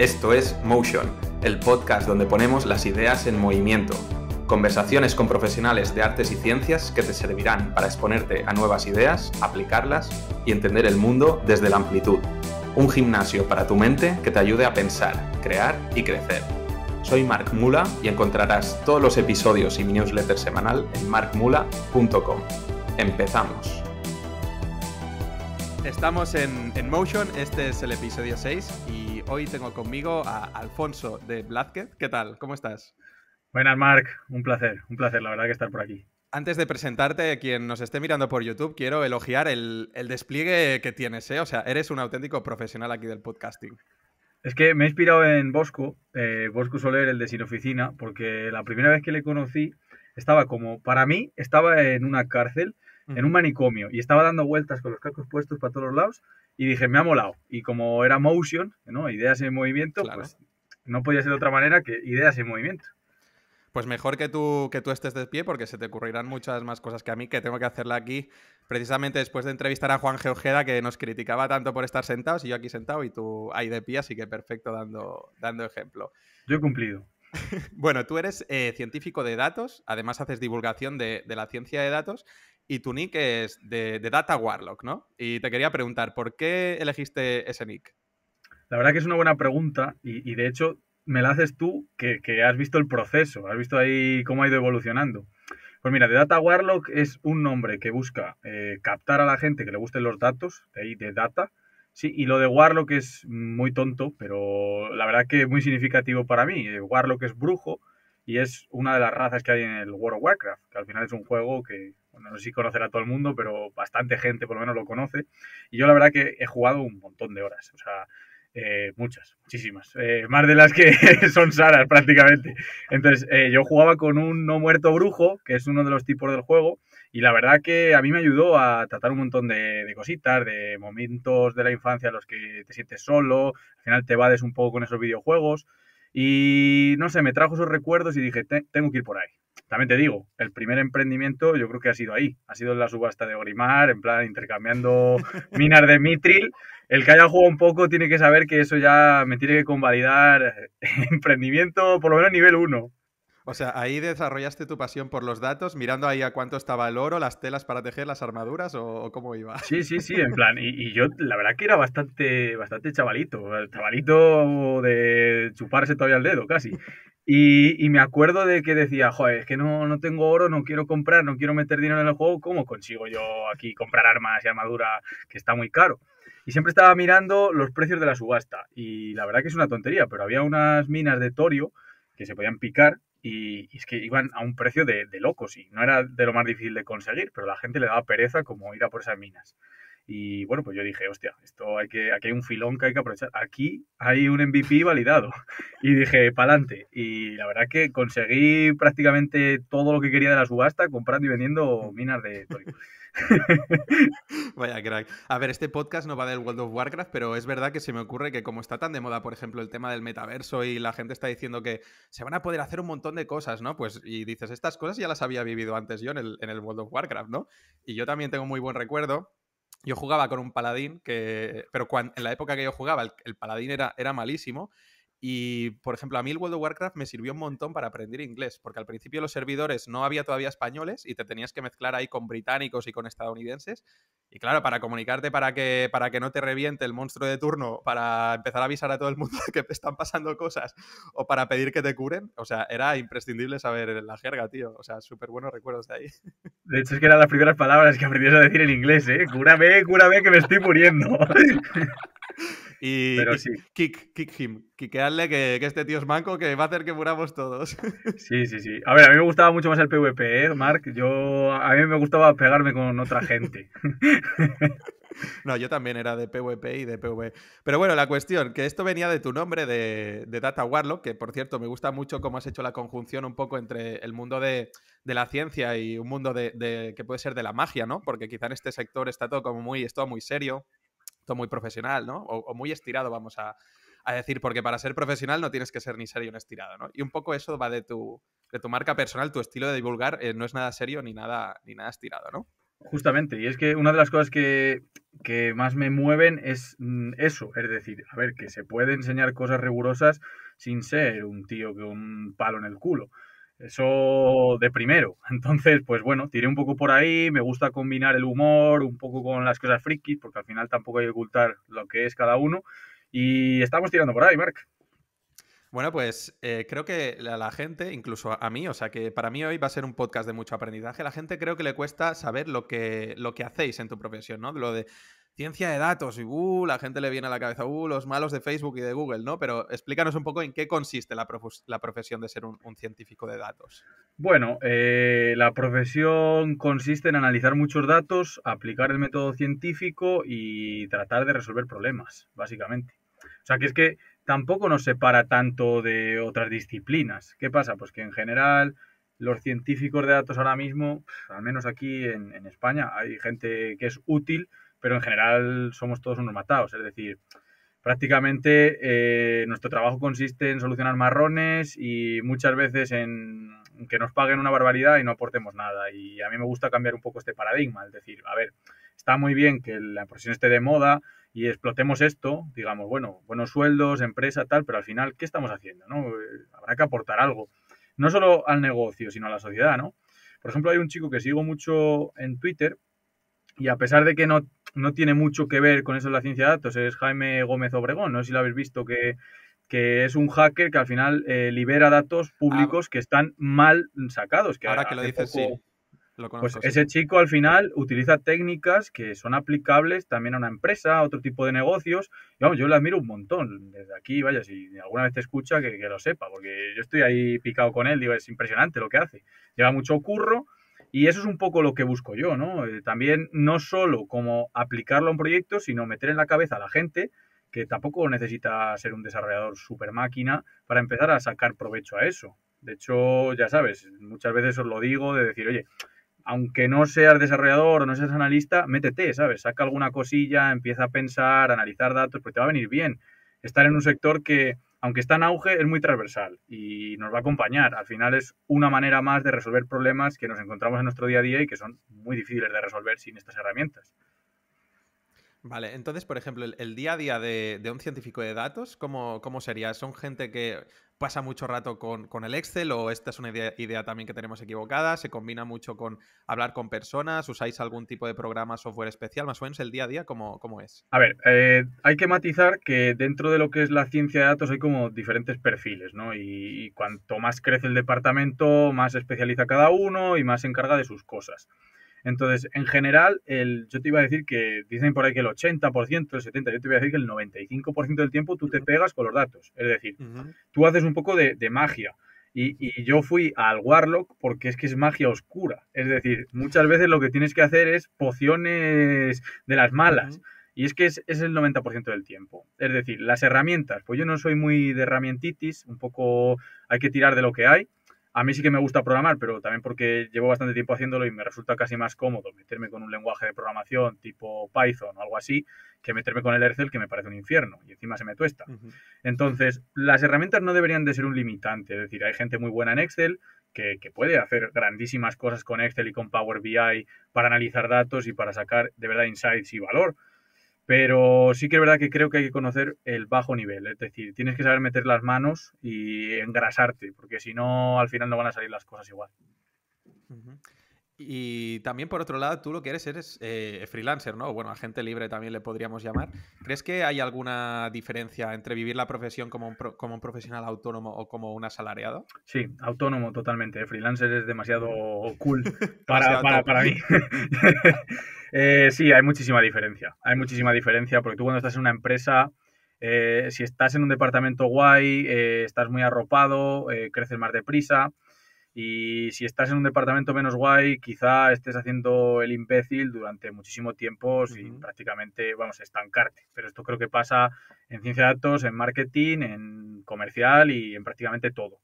Esto es Motion, el podcast donde ponemos las ideas en movimiento. Conversaciones con profesionales de artes y ciencias que te servirán para exponerte a nuevas ideas, aplicarlas y entender el mundo desde la amplitud. Un gimnasio para tu mente que te ayude a pensar, crear y crecer. Soy Marc Mula y encontrarás todos los episodios y mi newsletter semanal en marcmula.com. ¡Empezamos! Estamos en Motion, este es el episodio 6 y hoy tengo conmigo a Alfonso de Blázquez. ¿Qué tal? ¿Cómo estás? Buenas, Marc. Un placer, la verdad, que estar por aquí. Antes de presentarte, quien nos esté mirando por YouTube, quiero elogiar el despliegue que tienes, ¿eh? O sea, eres un auténtico profesional aquí del podcasting. Es que me he inspirado en Bosco Soler, el de Sin Oficina, porque la primera vez que le conocí para mí, estaba en una cárcel, en un manicomio, y estaba dando vueltas con los cascos puestos para todos los lados, y dije, me ha molado. Y como era motion, ¿no? Ideas en movimiento, Claro. Pues no podía ser de otra manera que ideas en movimiento. Pues mejor que tú estés de pie porque se te ocurrirán muchas más cosas que a mí, que tengo que hacerla aquí precisamente después de entrevistar a Juan G. Ojeda, que nos criticaba tanto por estar sentados y yo aquí sentado y tú ahí de pie, así que perfecto dando ejemplo. Yo he cumplido. Bueno, tú eres científico de datos, además haces divulgación de la ciencia de datos y tu nick es de Data Warlock, ¿no? Y te quería preguntar, ¿por qué elegiste ese nick? La verdad que es una buena pregunta y de hecho me la haces tú, que has visto el proceso, has visto ahí cómo ha ido evolucionando. Pues mira, The Data Warlock es un nombre que busca captar a la gente que le gusten los datos, de ahí de data. Sí, y lo de Warlock es muy tonto, pero la verdad que es muy significativo para mí. Warlock es brujo y es una de las razas que hay en el World of Warcraft, que al final es un juego que, bueno, no sé si conocerá todo el mundo, pero bastante gente por lo menos lo conoce. Y yo la verdad que he jugado un montón de horas, o sea, muchísimas, más de las que son saras prácticamente. Entonces, yo jugaba con un no muerto brujo, que es uno de los tipos del juego, y la verdad que a mí me ayudó a tratar un montón de cositas, de momentos de la infancia en los que te sientes solo, al final te evades un poco con esos videojuegos, y no sé, me trajo esos recuerdos y dije, tengo que ir por ahí. También te digo, el primer emprendimiento yo creo que ha sido ahí, ha sido en la subasta de Orimar, en plan intercambiando minas de Mitril. El que haya jugado un poco tiene que saber que eso ya me tiene que convalidar emprendimiento por lo menos nivel 1. O sea, ahí desarrollaste tu pasión por los datos, mirando ahí a cuánto estaba el oro, las telas para tejer las armaduras o cómo iba. Sí, en plan, y yo la verdad que era bastante chavalito de chuparse todavía el dedo casi. Y me acuerdo de que decía, joder, es que no tengo oro, no quiero comprar, no quiero meter dinero en el juego, ¿cómo consigo yo aquí comprar armas y armadura que está muy caro? Y siempre estaba mirando los precios de la subasta. Y la verdad que es una tontería, pero había unas minas de torio que se podían picar y es que iban a un precio de locos y no era de lo más difícil de conseguir, pero la gente le daba pereza como ir a por esas minas. Y bueno, pues yo dije, hostia, aquí hay un filón que hay que aprovechar. Aquí hay un MVP validado. Y dije, pa'lante. Y la verdad que conseguí prácticamente todo lo que quería de la subasta comprando y vendiendo minas de torio. Vaya crack. A ver, este podcast no va del World of Warcraft, pero es verdad que se me ocurre que como está tan de moda, por ejemplo, el tema del metaverso y la gente está diciendo que se van a poder hacer un montón de cosas, ¿no? Pues, y dices, estas cosas ya las había vivido antes yo en el World of Warcraft, ¿no? Y yo también tengo muy buen recuerdo. Yo jugaba con un paladín pero en la época que yo jugaba, el paladín era malísimo. Y, por ejemplo, a mí el World of Warcraft me sirvió un montón para aprender inglés, porque al principio los servidores no había todavía españoles y te tenías que mezclar ahí con británicos y con estadounidenses. Y claro, para comunicarte, para que no te reviente el monstruo de turno, para empezar a avisar a todo el mundo de que te están pasando cosas o para pedir que te curen, o sea, era imprescindible saber la jerga, tío. O sea, súper buenos recuerdos de ahí. De hecho, es que eran las primeras palabras que aprendías a decir en inglés, ¿eh? Cúrame, que me estoy muriendo. Y Pero sí, kick him. Kickearle que este tío es manco, que va a hacer que muramos todos. sí. A ver, a mí me gustaba mucho más el PvP, ¿eh, Marc? A mí me gustaba pegarme con otra gente. No, yo también era de PvP y de PvE. Pero bueno, la cuestión, que esto venía de tu nombre, de Data Warlock, que por cierto me gusta mucho cómo has hecho la conjunción un poco entre el mundo de la ciencia y un mundo que puede ser de la magia, ¿no? Porque quizá en este sector está todo como es todo muy serio, todo muy profesional, ¿no? O muy estirado, vamos a decir, porque para ser profesional no tienes que ser ni serio ni estirado, ¿no? Y un poco eso va de tu marca personal, tu estilo de divulgar, no es nada serio ni nada estirado, ¿no? Justamente, y es que una de las cosas que más me mueven es eso, es decir, a ver, que se puede enseñar cosas rigurosas sin ser un tío con un palo en el culo. Eso de primero. Entonces, pues bueno, tiré un poco por ahí, me gusta combinar el humor un poco con las cosas frikis, porque al final tampoco hay que ocultar lo que es cada uno. Y estamos tirando por ahí, Marc. Bueno, pues creo que la gente, incluso a mí, o sea que para mí hoy va a ser un podcast de mucho aprendizaje, la gente creo que le cuesta saber lo que hacéis en tu profesión, ¿no? Lo de ciencia de datos y la gente le viene a la cabeza, los malos de Facebook y de Google, ¿no? Pero explícanos un poco en qué consiste la profesión de ser un científico de datos. Bueno, la profesión consiste en analizar muchos datos, aplicar el método científico y tratar de resolver problemas, básicamente. O sea, que es que tampoco nos separa tanto de otras disciplinas. ¿Qué pasa? Pues que en general los científicos de datos ahora mismo, al menos aquí en España, hay gente que es útil, pero en general somos todos unos matados. Es decir, prácticamente nuestro trabajo consiste en solucionar marrones y muchas veces en que nos paguen una barbaridad y no aportemos nada. Y a mí me gusta cambiar un poco este paradigma, es decir, a ver, está muy bien que la profesión esté de moda y explotemos esto, digamos, bueno, buenos sueldos, empresa, tal, pero al final, ¿qué estamos haciendo? ¿No? Habrá que aportar algo, no solo al negocio, sino a la sociedad, ¿no? Por ejemplo, hay un chico que sigo mucho en Twitter y a pesar de que no tiene mucho que ver con eso de la ciencia de datos, es Jaime Gómez Obregón, no sé si lo habéis visto, que es un hacker que al final libera datos Ah, públicos que están mal sacados, que ahora que lo hace dices, sí, poco, lo pues conozco, sí. ese chico al final utiliza técnicas que son aplicables también a una empresa, a otro tipo de negocios, y vamos, yo le admiro un montón, desde aquí, vaya, si alguna vez te escucha, que lo sepa, porque yo estoy ahí picado con él, digo, es impresionante lo que hace, lleva mucho curro, y eso es un poco lo que busco yo, ¿no? También no solo como aplicarlo a un proyecto, sino meter en la cabeza a la gente que tampoco necesita ser un desarrollador super máquina para empezar a sacar provecho a eso. De hecho, ya sabes, muchas veces os lo digo de decir, oye, aunque no seas desarrollador o no seas analista, métete, ¿sabes? Saca alguna cosilla, empieza a pensar, a analizar datos, pues te va a venir bien. Estar en un sector que, aunque está en auge, es muy transversal y nos va a acompañar. Al final es una manera más de resolver problemas que nos encontramos en nuestro día a día y que son muy difíciles de resolver sin estas herramientas. Vale, entonces, por ejemplo, el día a día de un científico de datos, ¿cómo sería? ¿Son gente que pasa mucho rato con el Excel o esta es una idea también que tenemos equivocada? ¿Se combina mucho con hablar con personas? ¿Usáis algún tipo de programa, software especial? Más o menos el día a día, ¿cómo es? A ver, hay que matizar que dentro de lo que es la ciencia de datos hay como diferentes perfiles, ¿no? Y cuanto más crece el departamento, más se especializa cada uno y más se encarga de sus cosas. Entonces, en general, yo te iba a decir que dicen por ahí que el 80%, el 70%, yo te iba a decir que el 95% del tiempo tú te pegas con los datos. Es decir, Ujú, tú haces un poco de magia. Y yo fui al Warlock porque es que es magia oscura. Es decir, muchas veces lo que tienes que hacer es pociones de las malas. ujú. Y es que es el 90% del tiempo. Es decir, las herramientas, pues yo no soy muy de herramientitis, un poco hay que tirar de lo que hay. A mí sí que me gusta programar, pero también porque llevo bastante tiempo haciéndolo y me resulta casi más cómodo meterme con un lenguaje de programación tipo Python o algo así, que meterme con el Excel, que me parece un infierno y encima se me tuesta. Ujú. Entonces, las herramientas no deberían de ser un limitante, es decir, hay gente muy buena en Excel que puede hacer grandísimas cosas con Excel y con Power BI para analizar datos y para sacar de verdad insights y valor. Pero sí que es verdad que creo que hay que conocer el bajo nivel, es decir, tienes que saber meter las manos y engrasarte, porque si no, al final no van a salir las cosas igual. Ujú. Y también, por otro lado, tú lo que eres freelancer, ¿no? Bueno, agente libre también le podríamos llamar. ¿Crees que hay alguna diferencia entre vivir la profesión como un profesional autónomo o como un asalariado? Sí, autónomo totalmente. Freelancer es demasiado cool Demasiado top. para mí. Sí, hay muchísima diferencia. Hay muchísima diferencia porque tú cuando estás en una empresa, si estás en un departamento guay, estás muy arropado, creces más deprisa. Y si estás en un departamento menos guay, quizá estés haciendo el imbécil durante muchísimo tiempo sin Ujú, prácticamente, vamos, estancarte. Pero esto creo que pasa en ciencia de datos, en marketing, en comercial y en prácticamente todo.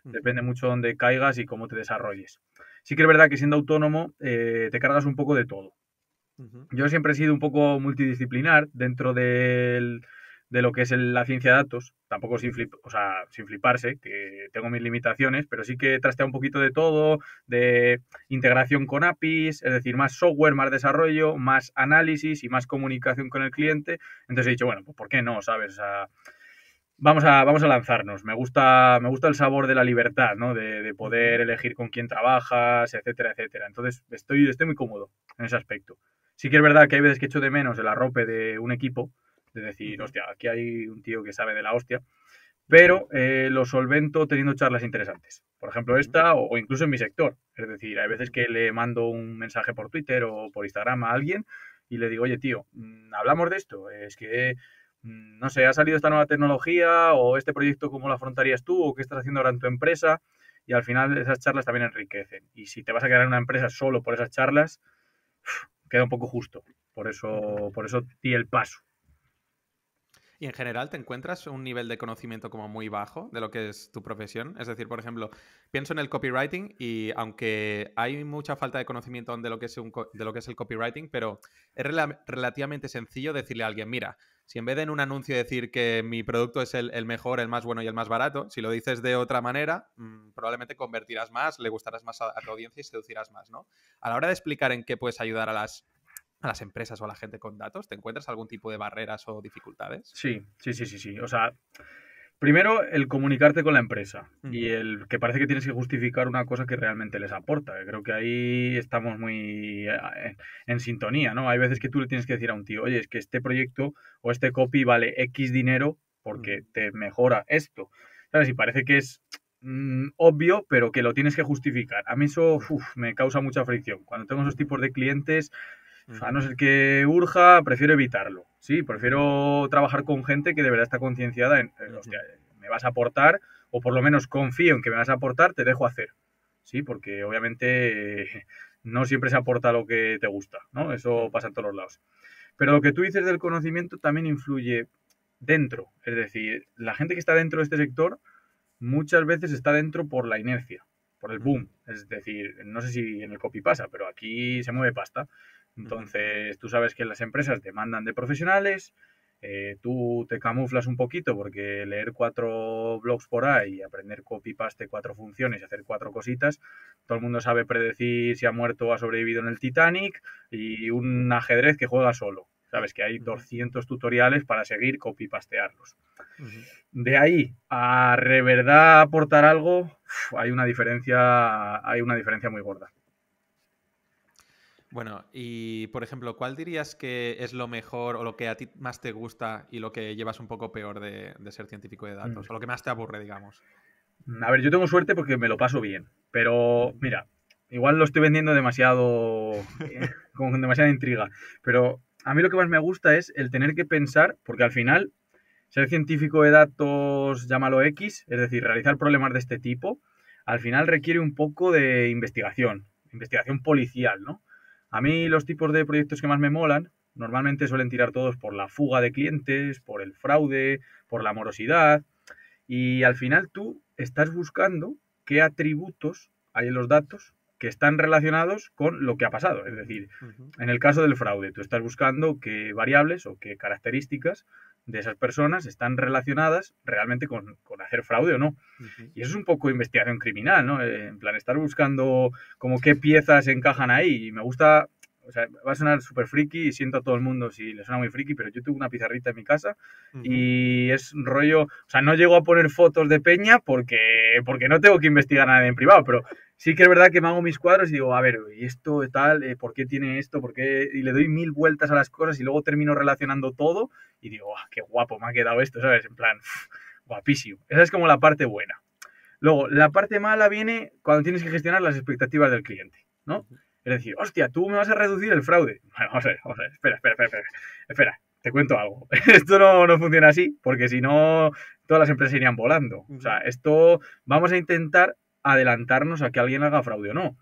ujú, Depende mucho dónde caigas y cómo te desarrolles. Sí que es verdad que siendo autónomo te cargas un poco de todo. ujú. Yo siempre he sido un poco multidisciplinar dentro de lo que es la ciencia de datos, tampoco sin fliparse, que tengo mis limitaciones, pero sí que trastea un poquito de todo, de integración con APIs, es decir, más software, más desarrollo, más análisis y más comunicación con el cliente. Entonces he dicho, bueno, pues ¿por qué no? ¿Sabes? O sea, vamos a lanzarnos. Me gusta el sabor de la libertad, ¿no? De poder elegir con quién trabajas, etcétera, etcétera. Entonces estoy muy cómodo en ese aspecto. Sí que es verdad que hay veces que echo de menos el arrope de un equipo, de decir, hostia, aquí hay un tío que sabe de la hostia, pero lo solvento teniendo charlas interesantes. Por ejemplo, esta o incluso en mi sector. Es decir, hay veces que le mando un mensaje por Twitter o por Instagram a alguien y le digo, oye, tío, hablamos de esto. Es que, no sé, ha salido esta nueva tecnología o este proyecto, ¿cómo lo afrontarías tú? ¿O qué estás haciendo ahora en tu empresa? Y al final esas charlas también enriquecen. Y si te vas a quedar en una empresa solo por esas charlas, queda un poco justo. Por eso di el paso. Y en general, ¿te encuentras un nivel de conocimiento como muy bajo de lo que es tu profesión? Es decir, por ejemplo, pienso en el copywriting y aunque hay mucha falta de conocimiento de lo que es, de lo que es el copywriting, pero es relativamente sencillo decirle a alguien, mira, si en vez de en un anuncio decir que mi producto es el mejor, el más bueno y el más barato, si lo dices de otra manera, probablemente convertirás más, le gustarás más a tu audiencia y seducirás más, ¿no? A la hora de explicar en qué puedes ayudar a las empresas o a la gente con datos, ¿te encuentras algún tipo de barreras o dificultades? Sí. O sea, primero el comunicarte con la empresa y Ujú. el que parece que tienes que justificar una cosa que realmente les aporta. Creo que ahí estamos muy en sintonía, ¿no? Hay veces que tú le tienes que decir a un tío, oye, es que este proyecto o este copy vale X dinero porque te mejora esto. ¿Sabes? Y parece que es obvio, pero que lo tienes que justificar. A mí eso me causa mucha fricción. Cuando tengo esos tipos de clientes, a no ser que urja, prefiero evitarlo. Sí, prefiero trabajar con gente que de verdad está concienciada en, hostia, me vas a aportar, o por lo menos confío en que me vas a aportar, te dejo hacer. Sí, porque obviamente no siempre se aporta lo que te gusta, ¿no? Eso pasa en todos los lados. Pero lo que tú dices del conocimiento también influye dentro. Es decir, la gente que está dentro de este sector muchas veces está dentro por la inercia, por el boom. Es decir, no sé si en el copy pasa, pero aquí se mueve pasta. Entonces, tú sabes que las empresas demandan de profesionales, tú te camuflas un poquito porque leer 4 blogs por ahí, aprender copy-paste 4 funciones y hacer 4 cositas, todo el mundo sabe predecir si ha muerto o ha sobrevivido en el Titanic y un ajedrez que juega solo. Sabes que hay 200 tutoriales para seguir copy-pastearlos. De ahí a de verdad aportar algo, hay una diferencia muy gorda. Bueno, y por ejemplo, ¿cuál dirías que es lo mejor o lo que a ti más te gusta y lo que llevas un poco peor de ser científico de datos? O lo que más te aburre, digamos. A ver, yo tengo suerte porque me lo paso bien, pero mira, igual lo estoy vendiendo demasiado, con demasiada intriga, pero a mí lo que más me gusta es el tener que pensar, porque al final, ser científico de datos, llámalo X, es decir, realizar problemas de este tipo, al final requiere un poco de investigación policial, ¿no? A mí los tipos de proyectos que más me molan, normalmente suelen tirar todos por la fuga de clientes, por el fraude, por la morosidad, y al final tú estás buscando qué atributos hay en los datos que están relacionados con lo que ha pasado. Es decir, en el caso del fraude, tú estás buscando qué variables o qué características de esas personas están relacionadas realmente con hacer fraude o no. Y eso es un poco investigación criminal, ¿no? En plan, estar buscando como qué piezas encajan ahí. Y me gusta, o sea, va a sonar súper friki y siento a todo el mundo si le suena muy friki, pero yo tuve una pizarrita en mi casa y es un rollo, o sea, no llego a poner fotos de peña porque no tengo que investigar nada en privado, pero sí que es verdad que me hago mis cuadros y digo, a ver, ¿y esto tal? ¿Por qué tiene esto? ¿Por qué? Y le doy 1000 vueltas a las cosas y luego termino relacionando todo y digo, qué guapo me ha quedado esto, ¿sabes? En plan, guapísimo. Esa es como la parte buena. Luego, la parte mala viene cuando tienes que gestionar las expectativas del cliente, ¿no? Es decir, hostia, tú me vas a reducir el fraude. Bueno, vamos a ver, espera, te cuento algo. Esto no funciona así, porque si no, todas las empresas irían volando. O sea, esto vamos a intentar adelantarnos a que alguien haga fraude o no.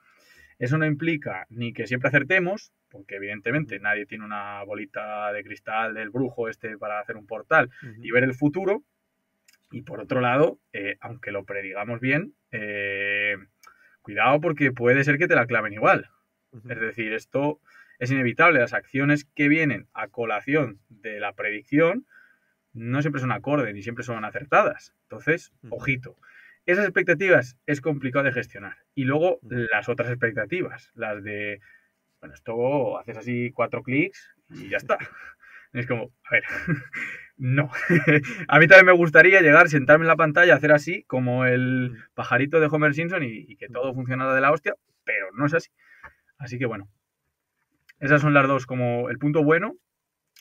Eso no implica ni que siempre acertemos, porque evidentemente nadie tiene una bolita de cristal del brujo este para hacer un portal y ver el futuro. Y por otro lado, aunque lo predigamos bien, cuidado porque puede ser que te la claven igual. Es decir, esto es inevitable. Las acciones que vienen a colación de la predicción no siempre son acordes ni siempre son acertadas. Entonces, Ujú, ojito. Esas expectativas es complicado de gestionar. Y luego ujú. las otras expectativas, las de, bueno, esto haces así 4 clics y ya está. Es como, a ver, no. A mí también me gustaría llegar, sentarme en la pantalla, hacer así, como el Mm, pajarito de Homer Simpson y que mm. todo funcionara de la hostia, pero no es así. Así que bueno, esas son las dos, como el punto bueno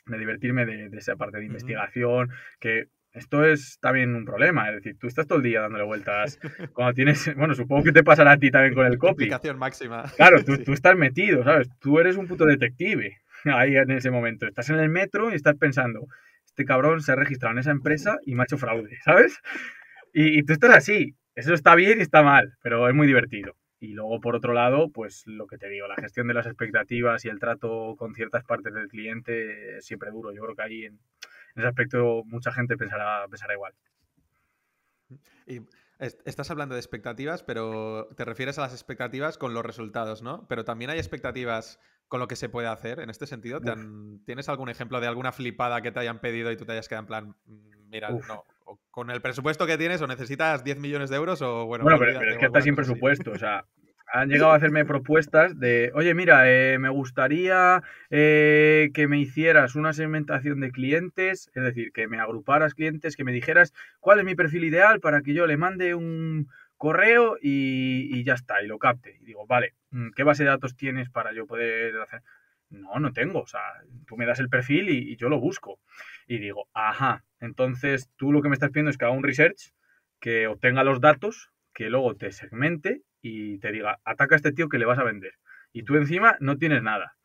de divertirme de esa parte de Ujú. investigación, que esto es también un problema, es decir, tú estás todo el día dándole vueltas cuando tienes, bueno, supongo que te pasará a ti también con el copy. Implicación máxima. Claro, Sí. tú estás metido, ¿sabes? Tú eres un puto detective ahí en ese momento. Estás en el metro y estás pensando, este cabrón se ha registrado en esa empresa y me ha hecho fraude, ¿sabes? Y tú estás así. Eso está bien y está mal, pero es muy divertido. Y luego, por otro lado, pues lo que te digo, la gestión de las expectativas y el trato con ciertas partes del cliente es siempre duro. Yo creo que ahí en ese aspecto mucha gente pensará igual. Y estás hablando de expectativas, pero te refieres a las expectativas con los resultados, ¿no? Pero también hay expectativas con lo que se puede hacer en este sentido. Uf, ¿Tienes algún ejemplo de alguna flipada que te hayan pedido y tú te hayas quedado en plan, mira, uf. no, o con el presupuesto que tienes o necesitas 10 millones de euros o bueno, Bueno, pero olvídate es o que está alguna sin cosa así? presupuesto. O sea, han llegado a hacerme propuestas de, oye, mira, me gustaría que me hicieras una segmentación de clientes, es decir, que me agruparas clientes, que me dijeras cuál es mi perfil ideal para que yo le mande un correo y ya está, y lo capte. Y digo, vale, ¿qué base de datos tienes para yo poder hacer? No, no tengo. O sea, tú me das el perfil y yo lo busco. Y digo, ajá, entonces tú lo que me estás pidiendo es que haga un research, que obtenga los datos, que luego te segmente y te diga, ataca a este tío que le vas a vender. Y tú encima no tienes nada.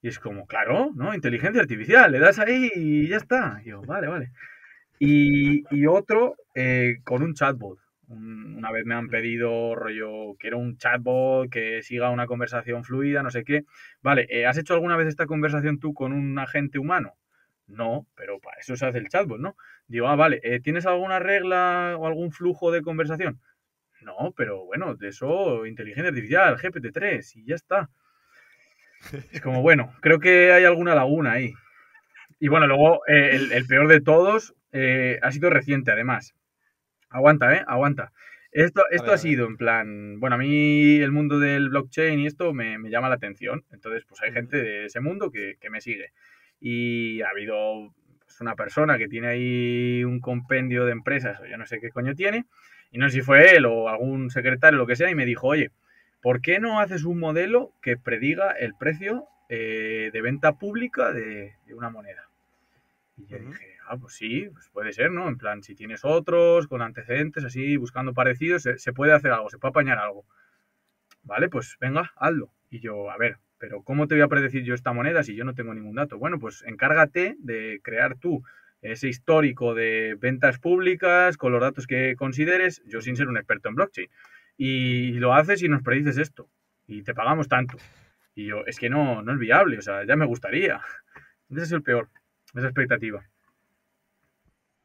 Y es como, claro, ¿no? Inteligencia artificial, le das ahí y ya está. Y yo, vale, vale. Y otro con un chatbot. Una vez me han pedido rollo, quiero un chatbot que siga una conversación fluida, no sé qué. Vale, ¿has hecho alguna vez esta conversación tú con un agente humano? No, pero para eso se hace el chatbot, ¿no? Digo, vale, ¿tienes alguna regla o algún flujo de conversación? No, pero bueno, de eso, inteligencia artificial, GPT-3 y ya está. Es como, bueno, creo que hay alguna laguna ahí. Y bueno, luego el peor de todos ha sido reciente, además. Aguanta, ¿eh? Aguanta. Esto ha A ver. sido en plan, bueno, a mí el mundo del blockchain y esto me llama la atención. Entonces, pues hay Ujú, gente de ese mundo que me sigue. Y ha habido pues, una persona que tiene ahí un compendio de empresas, o yo no sé qué coño tiene, y no sé si fue él o algún secretario o lo que sea, y me dijo, oye, ¿por qué no haces un modelo que prediga el precio de venta pública de una moneda? Y yo ujú. dije, pues sí, pues puede ser, ¿no? En plan, si tienes otros con antecedentes así, buscando parecidos, se puede hacer algo, se puede apañar algo. Vale, pues venga, hazlo. Y yo, a ver, pero ¿cómo te voy a predecir yo esta moneda si yo no tengo ningún dato? Bueno, pues encárgate de crear tú ese histórico de ventas públicas con los datos que consideres, yo sin ser un experto en blockchain. Y lo haces y nos predices esto. Y te pagamos tanto. Y yo, es que no es viable, o sea, ya me gustaría. Ese es el peor, esa expectativa.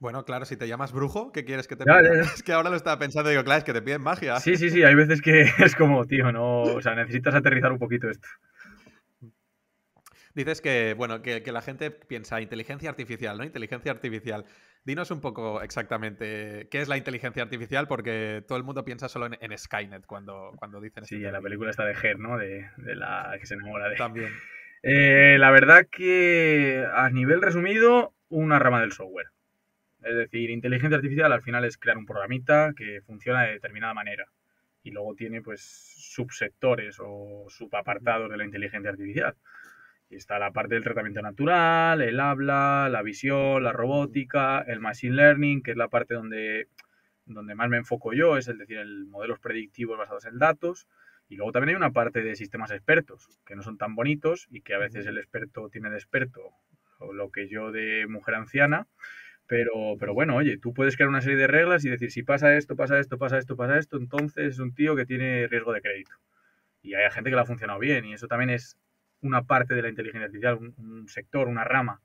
Bueno, claro, si te llamas brujo, ¿qué quieres que te Ya, ya, pidan? ya. Es que ahora lo estaba pensando y digo, claro, es que te piden magia. Sí, sí, sí, hay veces que es como, tío, no, o sea, necesitas aterrizar un poquito esto. Dices que, bueno, que la gente piensa inteligencia artificial, ¿no? Inteligencia artificial. Dinos un poco exactamente qué es la inteligencia artificial, porque todo el mundo piensa solo en Skynet cuando dicen este Sí, en la término. película está de Her, ¿no? De la que se enamora de. También. La verdad que, a nivel resumido, una rama del software. Es decir, inteligencia artificial al final es crear un programita que funciona de determinada manera. Y luego tiene, pues, subsectores o Ujú, subapartados de la inteligencia artificial. Y está la parte del tratamiento natural, el habla, la visión, la ujú, robótica, el machine learning, que es la parte donde más me enfoco yo, es decir, el modelos predictivos basados en datos. Y luego también hay una parte de sistemas expertos, que no son tan bonitos y que a veces ujú. el experto tiene de experto o lo que yo de mujer anciana. Pero bueno, oye, tú puedes crear una serie de reglas y decir, si pasa esto, pasa esto, pasa esto, pasa esto, entonces es un tío que tiene riesgo de crédito. Y hay gente que le ha funcionado bien y eso también es una parte de la inteligencia artificial, un sector, una rama,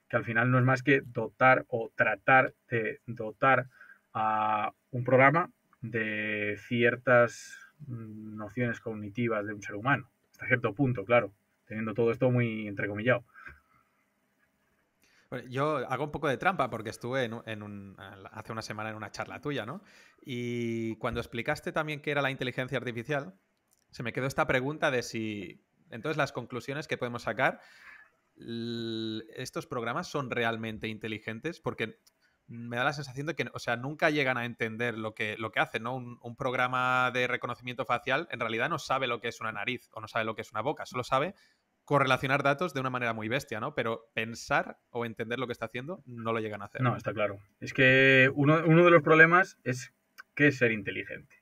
que al final no es más que dotar o tratar de dotar a un programa de ciertas nociones cognitivas de un ser humano, hasta cierto punto, claro, teniendo todo esto muy entrecomillado. Pues yo hago un poco de trampa porque estuve hace una semana en una charla tuya, ¿no? Y cuando explicaste también qué era la inteligencia artificial, se me quedó esta pregunta de si, entonces, las conclusiones que podemos sacar, estos programas son realmente inteligentes, porque me da la sensación de que, o sea, nunca llegan a entender lo que hacen, ¿no? Un programa de reconocimiento facial en realidad no sabe lo que es una nariz o no sabe lo que es una boca, solo sabe correlacionar datos de una manera muy bestia, ¿no? Pero pensar o entender lo que está haciendo no lo llegan a hacer. No, está claro. Es que uno de los problemas es qué es ser inteligente.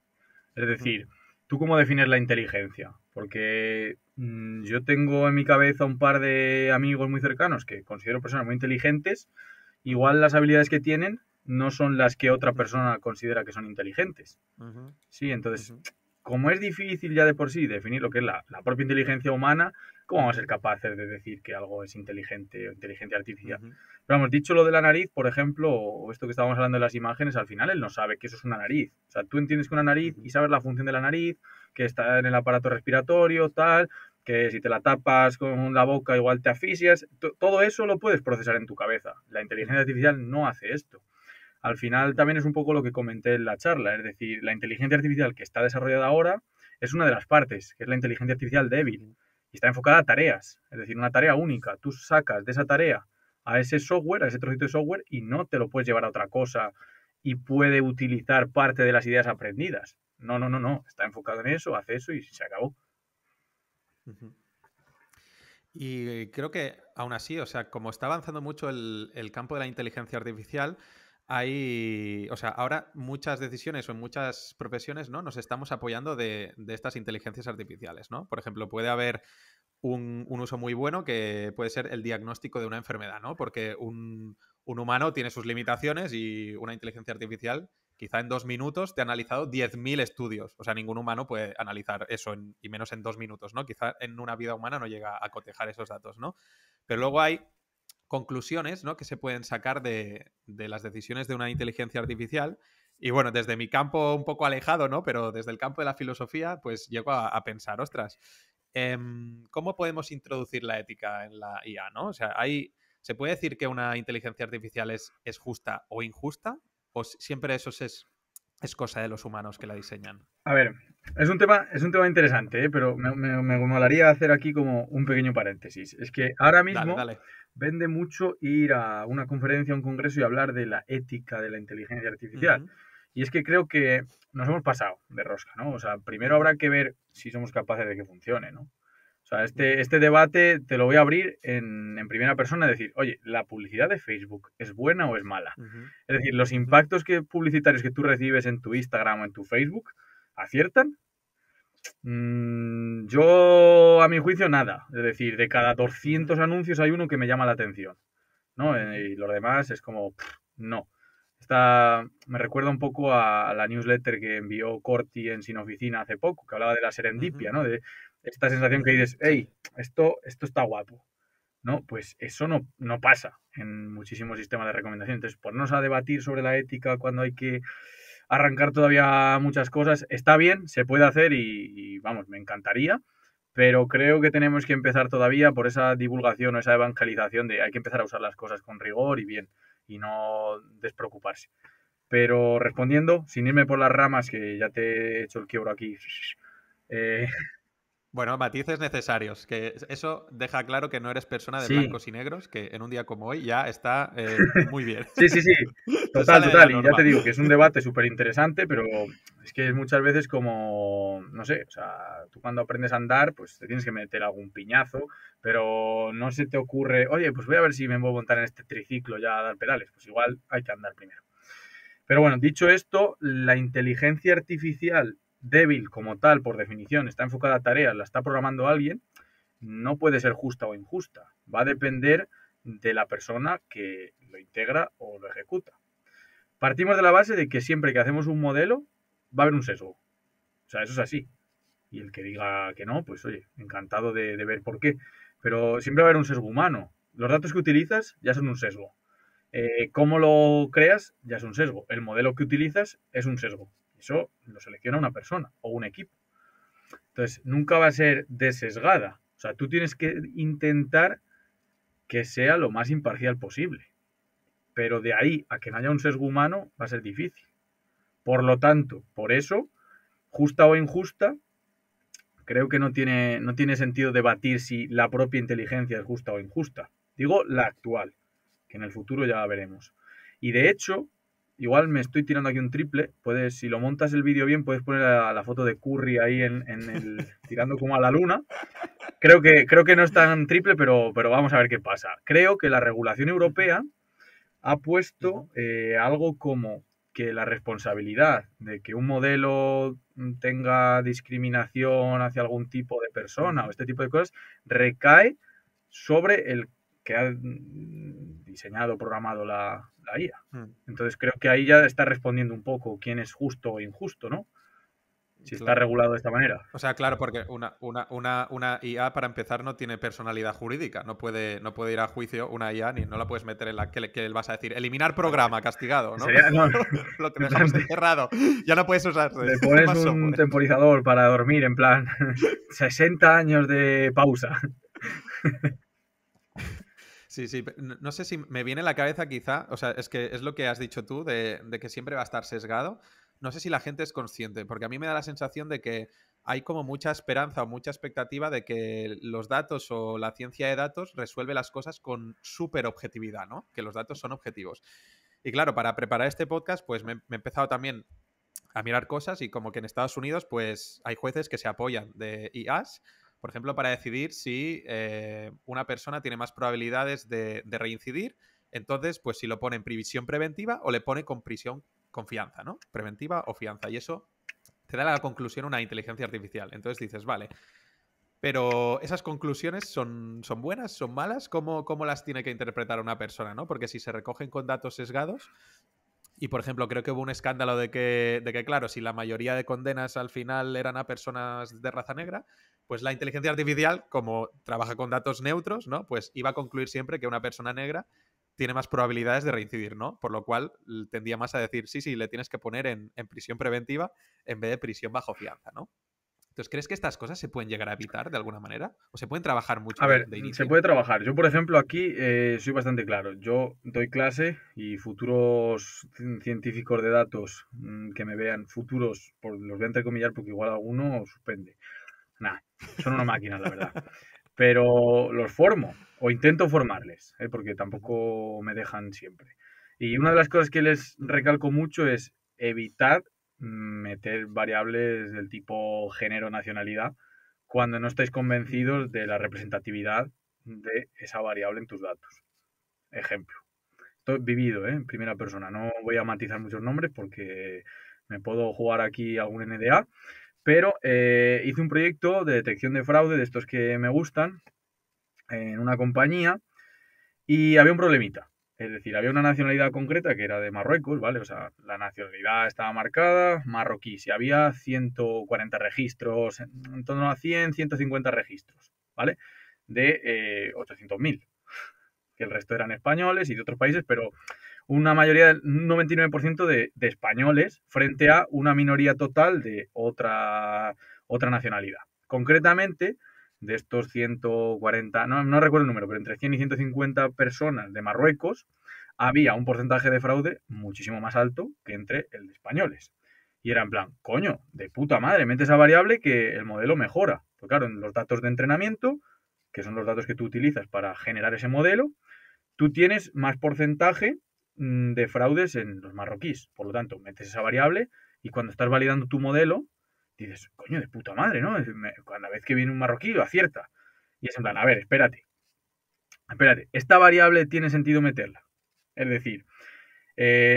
Es decir, ¿tú cómo defines la inteligencia? Porque yo tengo en mi cabeza un par de amigos muy cercanos que considero personas muy inteligentes. Igual las habilidades que tienen no son las que otra persona considera que son inteligentes. Ujú, Sí, entonces, ujú, como es difícil ya de por sí definir lo que es la propia inteligencia humana, ¿cómo vamos a ser capaces de decir que algo es inteligente o inteligencia artificial? ujú, Pero hemos dicho lo de la nariz, por ejemplo, o esto que estábamos hablando de las imágenes, al final él no sabe que eso es una nariz. O sea, tú entiendes que una nariz y ujú, sabes la función de la nariz, que está en el aparato respiratorio, tal, que si te la tapas con la boca igual te asfixias. Todo eso lo puedes procesar en tu cabeza. La inteligencia ujú, artificial no hace esto. Al final ujú, también es un poco lo que comenté en la charla, es decir, la inteligencia artificial que está desarrollada ahora es una de las partes, que es la inteligencia artificial débil, ujú, y está enfocada a tareas, es decir, una tarea única. Tú sacas de esa tarea a ese software, a ese trocito de software, y no te lo puedes llevar a otra cosa y puede utilizar parte de las ideas aprendidas. No, no, no, no. Está enfocado en eso, hace eso y se acabó. ujú. Y creo que aún así, o sea, como está avanzando mucho el campo de la inteligencia artificial, hay, o sea, ahora muchas decisiones o en muchas profesiones, ¿no? Nos estamos apoyando de estas inteligencias artificiales, ¿no? Por ejemplo, puede haber un uso muy bueno que puede ser el diagnóstico de una enfermedad, ¿no? Porque un humano tiene sus limitaciones y una inteligencia artificial quizá en 2 minutos te ha analizado 10.000 estudios. O sea, ningún humano puede analizar eso y menos en 2 minutos, ¿no? Quizá en una vida humana no llega a cotejar esos datos, ¿no? Pero luego hay conclusiones, ¿no? Que se pueden sacar de las decisiones de una inteligencia artificial. Y bueno, desde mi campo un poco alejado, ¿no? Pero desde el campo de la filosofía, pues llego a pensar, ostras, ¿cómo podemos introducir la ética en la IA, ¿no? O sea, ¿se puede decir que una inteligencia artificial es justa o injusta? ¿O siempre eso es cosa de los humanos que la diseñan? A ver, es un tema interesante, ¿eh? Pero me molaría hacer aquí como un pequeño paréntesis. Es que ahora Dale, mismo dale. vende mucho ir a una conferencia, a un congreso y hablar de la ética de la inteligencia artificial. Ujú, Y es que creo que nos hemos pasado de rosca, ¿no? O sea, primero ujú, habrá que ver si somos capaces de que funcione, ¿no? O sea, este, ujú, este debate te lo voy a abrir en primera persona, decir, oye, ¿la publicidad de Facebook es buena o es mala? ujú, Es decir, los ujú, impactos publicitarios que tú recibes en tu Instagram o en tu Facebook, ¿aciertan? Yo, a mi juicio, nada. Es decir, de cada ujú, 200 anuncios hay uno que me llama la atención, ¿no? ujú, Y los demás es como, no. Me recuerda un poco a la newsletter que envió Corti en Sin Oficina hace poco, que hablaba de la serendipia, ujú, ¿no? De esta sensación que ujú. dices, Sí. hey, esto está guapo, ¿no? Pues eso no pasa en muchísimos sistemas de recomendación. Entonces, ponernos a debatir sobre la ética cuando hay que arrancar todavía muchas cosas, está bien, se puede hacer y vamos, me encantaría, pero creo que tenemos que empezar todavía por esa divulgación o esa evangelización de hay que empezar a usar las cosas con rigor y bien, y no despreocuparse. Pero respondiendo, sin irme por las ramas, que ya te he hecho el quiebro aquí, eh, Bueno, matices necesarios, que eso deja claro que no eres persona de sí, blancos y negros, que en un día como hoy ya está muy bien. sí, sí, sí, Se total, sale de la total. Y ya te norma. digo que es un debate súper interesante, pero es que muchas veces como, no sé, o sea, tú cuando aprendes a andar, pues te tienes que meter algún piñazo, pero no se te ocurre, oye, pues voy a ver si me puedo montar en este triciclo ya a dar pedales. Pues igual hay que andar primero. Pero bueno, dicho esto, la inteligencia artificial débil como tal, por definición, está enfocada a tareas, la está programando alguien, no puede ser justa o injusta. Va a depender de la persona que lo integra o lo ejecuta. Partimos de la base de que siempre que hacemos un modelo va a haber un sesgo. O sea, eso es así. Y el que diga que no, pues oye, encantado de ver por qué. Pero siempre va a haber un sesgo humano. Los datos que utilizas ya son un sesgo. Cómo lo creas ya es un sesgo. El modelo que utilizas es un sesgo. Eso lo selecciona una persona o un equipo. Entonces, nunca va a ser desesgada. O sea, tú tienes que intentar que sea lo más imparcial posible. Pero de ahí a que no haya un sesgo humano va a ser difícil. Por lo tanto, por eso, justa o injusta, creo que no tiene sentido debatir si la propia inteligencia es justa o injusta. Digo la actual, que en el futuro ya la veremos. Y de hecho, igual me estoy tirando aquí un triple. Puedes, si lo montas el vídeo bien, puedes poner la foto de Curry ahí tirando como a la luna. Creo que no es tan triple, pero vamos a ver qué pasa. Creo que la regulación europea ha puesto algo como que la responsabilidad de que un modelo tenga discriminación hacia algún tipo de persona o este tipo de cosas recae sobre el que ha diseñado, programado la IA. Entonces creo que ahí ya está respondiendo un poco quién es justo o injusto, ¿no? Si está regulado de esta manera. O sea, claro, porque una IA, para empezar, no tiene personalidad jurídica. No puede ir a juicio una IA, ni no la puedes meter en la que vas a decir, eliminar programa, castigado, ¿no? No, lo que dejamos encerrado. Ya no puedes usarse. Le pones un temporizador para dormir, en plan, 60 años de pausa. Sí, no sé si me viene a la cabeza quizá, o sea, es que es lo que has dicho tú, de que siempre va a estar sesgado. No sé si la gente es consciente, porque a mí me da la sensación de que hay como mucha esperanza o mucha expectativa de que los datos o la ciencia de datos resuelve las cosas con súper objetividad, ¿no? Que los datos son objetivos. Y claro, para preparar este podcast, pues me he empezado también a mirar cosas y como que en Estados Unidos, pues hay jueces que se apoyan de IAs, por ejemplo, para decidir si una persona tiene más probabilidades de reincidir. Entonces, pues si lo pone en prisión preventiva o le pone con prisión con fianza, ¿no? Preventiva o fianza. Y eso te da la conclusión una inteligencia artificial. Entonces dices, vale, pero esas conclusiones son buenas, son malas, ¿cómo las tiene que interpretar una persona, ¿no? Porque si se recogen con datos sesgados, y, por ejemplo, creo que hubo un escándalo de que, claro, si la mayoría de condenas al final eran a personas de raza negra, pues la inteligencia artificial, como trabaja con datos neutros, ¿no? Pues iba a concluir siempre que una persona negra tiene más probabilidades de reincidir, ¿no? Por lo cual tendía más a decir, sí, le tienes que poner en prisión preventiva en vez de prisión bajo fianza, ¿no? Entonces, ¿crees que estas cosas se pueden llegar a evitar de alguna manera? ¿O se pueden trabajar mucho A ver, de se inicio? puede trabajar. Yo, por ejemplo, aquí soy bastante claro. Yo doy clase y futuros científicos de datos que me vean futuros, los voy a entrecomillar porque igual alguno suspende. Nada, son una máquina, la verdad. Pero los formo o intento formarles, porque tampoco me dejan siempre. Y una de las cosas que les recalco mucho es evitar meter variables del tipo género, nacionalidad, cuando no estáis convencidos de la representatividad de esa variable en tus datos. Ejemplo. Esto vivido, en primera persona. No voy a matizar muchos nombres porque me puedo jugar aquí algún NDA, pero hice un proyecto de detección de fraude de estos que me gustan en una compañía y había un problemita. Es decir, había una nacionalidad concreta que era de Marruecos, ¿vale? O sea, la nacionalidad estaba marcada, marroquí. Si había 140 registros, en torno a 100, 150 registros, ¿vale? De 800.000, que el resto eran españoles y de otros países, pero una mayoría, un 99% de españoles frente a una minoría total de otra nacionalidad. Concretamente, de estos 140, no recuerdo el número, pero entre 100 y 150 personas de Marruecos, había un porcentaje de fraude muchísimo más alto que entre el de españoles. Y era en plan, coño, de puta madre, mete esa variable que el modelo mejora. Pues claro, en los datos de entrenamiento, que son los datos que tú utilizas para generar ese modelo, tú tienes más porcentaje de fraudes en los marroquíes. Por lo tanto, metes esa variable y cuando estás validando tu modelo, dices, coño, de puta madre, ¿no? Cada vez que viene un marroquí lo acierta. Y es en plan, a ver, espérate, esta variable tiene sentido meterla. Es decir,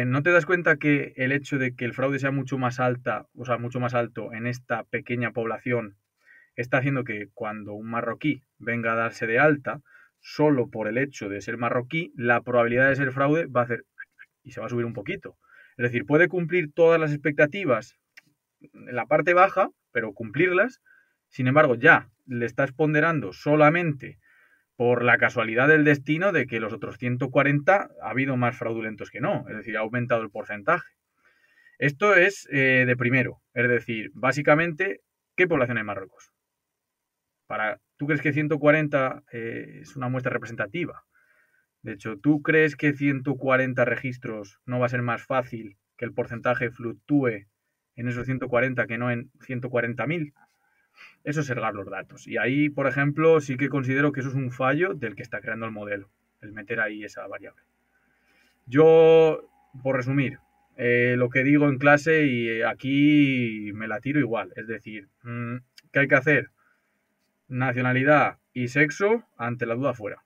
¿no te das cuenta que el hecho de que el fraude sea mucho más alta, o sea, mucho más alto en esta pequeña población, está haciendo que cuando un marroquí venga a darse de alta, solo por el hecho de ser marroquí, la probabilidad de ser fraude va a hacer y se va a subir un poquito. Es decir, puede cumplir todas las expectativas en la parte baja, pero cumplirlas. Sin embargo, ya le estás ponderando solamente por la casualidad del destino de que los otros 140 ha habido más fraudulentos que no. Es decir, ha aumentado el porcentaje. Esto es de primero. Es decir, básicamente, ¿qué población hay en Marruecos? ¿Tú crees que 140 es una muestra representativa? De hecho, ¿tú crees que 140 registros no va a ser más fácil que el porcentaje fluctúe en esos 140 que no en 140.000? Eso es ergar los datos. Y ahí, por ejemplo, sí que considero que eso es un fallo del que está creando el modelo, el meter ahí esa variable. Yo, por resumir, lo que digo en clase y aquí me la tiro igual. Es decir, ¿qué hay que hacer? Nacionalidad y sexo ante la duda fuera.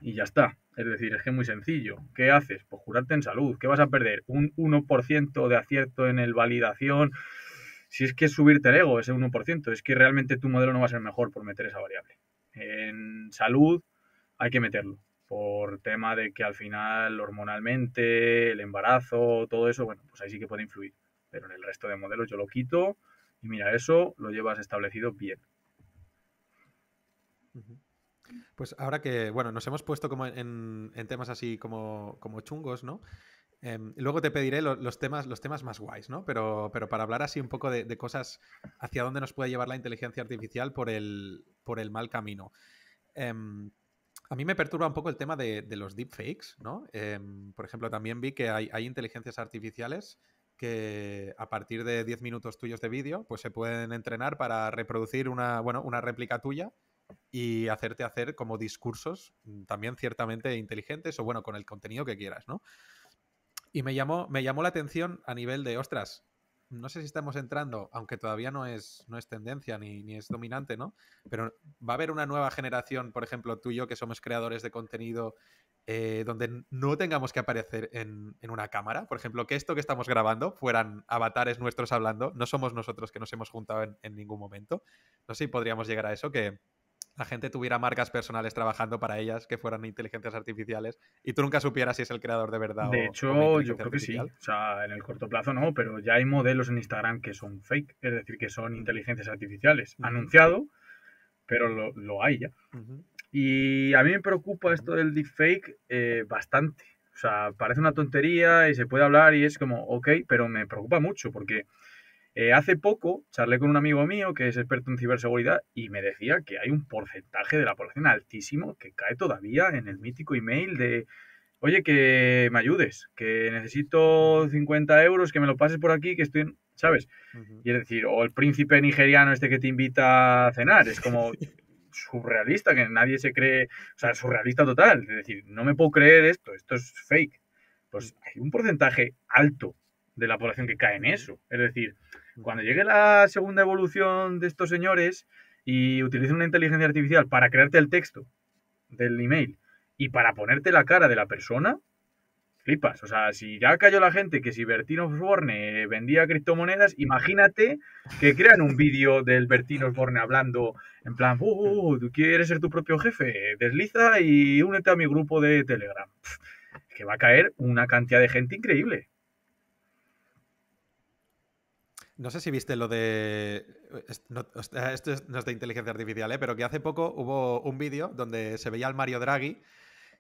Y ya está. Es decir, es que es muy sencillo. ¿Qué haces? Pues jurarte en salud. ¿Qué vas a perder? Un 1% de acierto en el validación. Si es que es subirte el ego ese 1%, es que realmente tu modelo no va a ser mejor por meter esa variable. En salud hay que meterlo, por tema de que al final hormonalmente, el embarazo, todo eso, bueno, pues ahí sí que puede influir. Pero en el resto de modelos yo lo quito y mira, eso lo llevas establecido bien. Pues ahora que, bueno, nos hemos puesto como en temas así como chungos, ¿no? Luego te pediré los temas más guays, ¿no? Pero para hablar así un poco de cosas hacia dónde nos puede llevar la inteligencia artificial por el mal camino. Em, a mí me perturba un poco el tema de los deepfakes, ¿no? Por ejemplo, también vi que hay inteligencias artificiales que a partir de 10 minutos tuyos de vídeo, pues se pueden entrenar para reproducir una réplica tuya y hacerte hacer como discursos también ciertamente inteligentes o bueno, con el contenido que quieras, ¿no? Y me llamó la atención a nivel de, ostras, no sé si estamos entrando, aunque todavía no es tendencia ni es dominante, ¿no? Pero va a haber una nueva generación, por ejemplo, tú y yo, que somos creadores de contenido, donde no tengamos que aparecer en una cámara. Por ejemplo, que esto que estamos grabando fueran avatares nuestros hablando, no somos nosotros que nos hemos juntado en ningún momento. No sé si podríamos llegar a eso, que la gente tuviera marcas personales trabajando para ellas, que fueran inteligencias artificiales, y tú nunca supieras si es el creador de verdad De o una hecho, yo inteligencia creo que sí. artificial. O sea, en el corto plazo no, pero ya hay modelos en Instagram que son fake, es decir, que son Ujú, inteligencias artificiales. ujú, Anunciado, pero lo hay ya. ujú, Y a mí me preocupa ujú. esto del deepfake bastante. O sea, parece una tontería y se puede hablar y es como, ok, pero me preocupa mucho porque hace poco charlé con un amigo mío que es experto en ciberseguridad y me decía que hay un porcentaje de la población altísimo que cae todavía en el mítico email de, oye, que me ayudes, que necesito Ujú, 50 euros, que me lo pases por aquí, que estoy, ¿sabes? ujú. Y es decir, o el príncipe nigeriano este que te invita a cenar, es como surrealista, que nadie se cree, o sea, surrealista total, es decir, no me puedo creer esto es fake. Pues hay un porcentaje alto de la población que cae en Ujú, eso. Es decir, cuando ujú. llegue la segunda evolución de estos señores y utilicen una inteligencia artificial para crearte el texto del email y para ponerte la cara de la persona, flipas. O sea, si ya cayó la gente que si Bertín Osborne vendía criptomonedas, imagínate que crean un vídeo del Bertín Osborne hablando en plan, tú quieres ser tu propio jefe, desliza y únete a mi grupo de Telegram. Que va a caer una cantidad de gente increíble. No sé si viste lo de... esto no es de inteligencia artificial, ¿eh? Pero que hace poco hubo un vídeo donde se veía al Mario Draghi